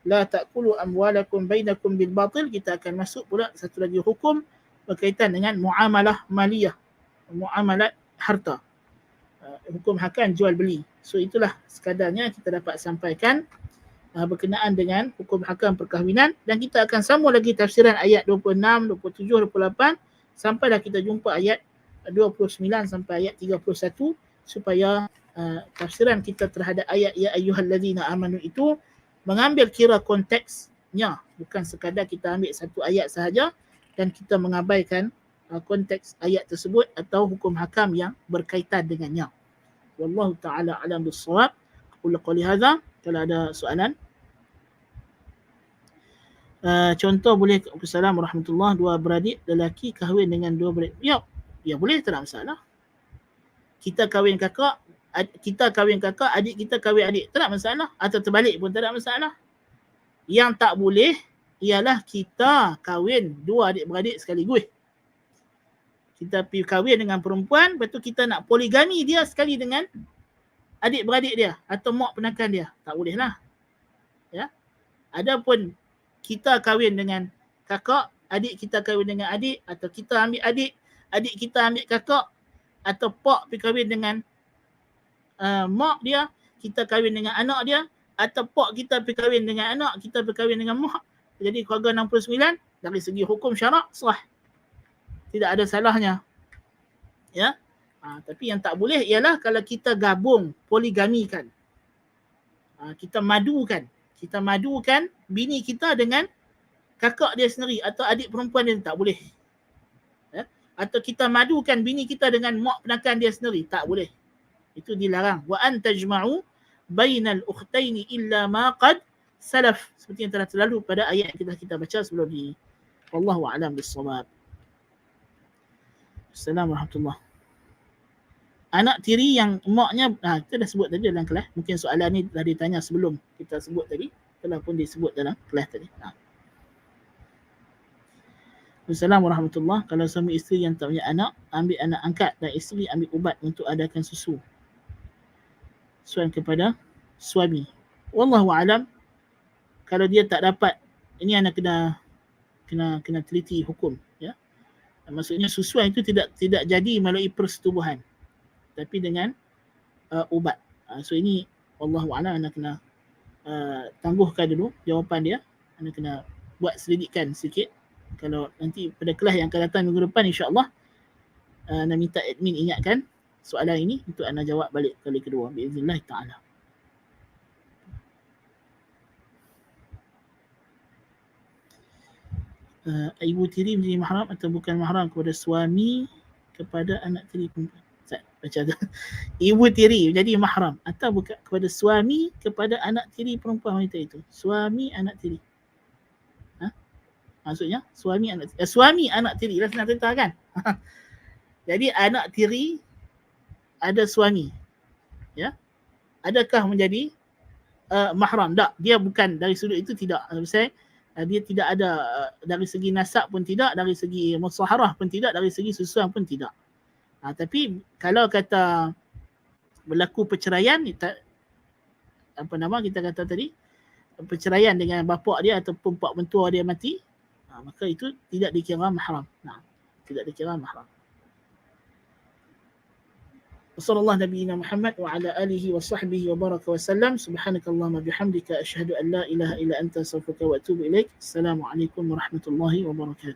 la ta'kulu amwalakum bainakum bil batil. Kita akan masuk pula satu lagi hukum berkaitan dengan muamalah maliyah, muamalat harta, hukum hakam jual beli. So itulah sekadarnya kita dapat sampaikan berkenaan dengan hukum hakam perkahwinan, dan kita akan sambung lagi tafsiran ayat 26, 27, 28 sampailah kita jumpa ayat 29 sampai ayat 31 supaya tafsiran kita terhadap ayat ya ayyuhallazina amanu itu mengambil kira konteksnya, bukan sekadar kita ambil satu ayat sahaja dan kita mengabaikan konteks ayat tersebut atau hukum hakam yang berkaitan dengannya. Wallahu ta'ala alam bis-shawab. Aqulu qawli hadza Kalau ada soalan. Contoh boleh, Assalamualaikum warahmatullahi, dua beradik lelaki kahwin dengan dua beradik. Ya boleh, tak ada masalah. Kita kahwin kakak, adik kita kahwin adik, tak ada masalah. Atau terbalik pun tak ada masalah. Yang tak boleh ialah kita kahwin dua adik-beradik sekaligus. Kita pergi kahwin dengan perempuan, lepas tu kita nak poligami dia sekali dengan adik-beradik dia atau mak penakan dia. Tak boleh lah. Ya. Adapun kita kahwin dengan kakak, adik kita kahwin dengan adik, atau kita ambil adik, adik kita ambil kakak, atau pak pergi kahwin dengan mak dia, kita kahwin dengan anak dia, atau pak kita pergi kahwin dengan anak, kita pergi kahwin dengan mak. Jadi keluarga 69 dari segi hukum syarak sah. Tidak ada salahnya. Ya. Tapi yang tak boleh ialah kalau kita gabung, poligamikan. Kita madukan bini kita dengan kakak dia sendiri atau adik perempuan dia, tak boleh. Ya? Atau kita madukan bini kita dengan mak penakan dia sendiri, tak boleh. Itu dilarang. Wa an tajma'u bainal ukhtaini illa ma qad salaf, seperti yang telah terlalu pada ayat yang kita baca sebelum ini. Wallahu a'lam bis-shawab. Assalamualaikum warahmatullahi. Anak tiri yang maknya, kita dah sebut tadi dalam kelas. Mungkin soalan ni dah ditanya sebelum kita sebut tadi. Telah pun disebut dalam kelas tadi. Assalamualaikum warahmatullahi. Kalau suami isteri yang tak punya anak, ambil anak angkat dan isteri ambil ubat untuk adakan susu. Soalan kepada suami. Wallahu a'lam. Kalau dia tak dapat, ini anak kena teliti hukum. Ya. Maksudnya susuan itu tidak jadi melalui persetubuhan, tapi dengan ubat. So ini wallahu a'lam, anda kena tangguhkan dulu jawapan dia. Anda kena buat selidikan sikit. Kalau nanti pada kelas yang akan datang minggu depan, insya-Allah anda minta admin ingatkan soalan ini untuk anda jawab balik kali kedua biiznillah taala. Ibu tiri menjadi mahram atau bukan mahram kepada suami kepada anak tiri perempuan. Baca tu. Ibu tiri menjadi mahram atau bukan kepada suami kepada anak tiri perempuan wanita itu. Suami anak tiri. Maksudnya suami anak tiri. Dah senang cerita kan? Jadi anak tiri ada suami. Ya. Adakah menjadi mahram? Tak, dia bukan dari sudut itu, tidak. Dia tidak ada dari segi nasab pun tidak, dari segi musaharah pun tidak, dari segi susuan pun tidak. Tapi kalau kata berlaku perceraian, kita kata tadi, perceraian dengan bapa dia ataupun pak mentua dia mati, maka itu tidak dikira mahram. Tidak dikira mahram. Wassallallahu nabiyina Muhammad wa ala alihi wa sahbihi wa baraka wa sallam. Subhanakallahumma bihamdika asyhadu an la ilaha illa anta astaghfiruka wa atubu ilaik. Assalamualaikum warahmatullahi wabarakatuh.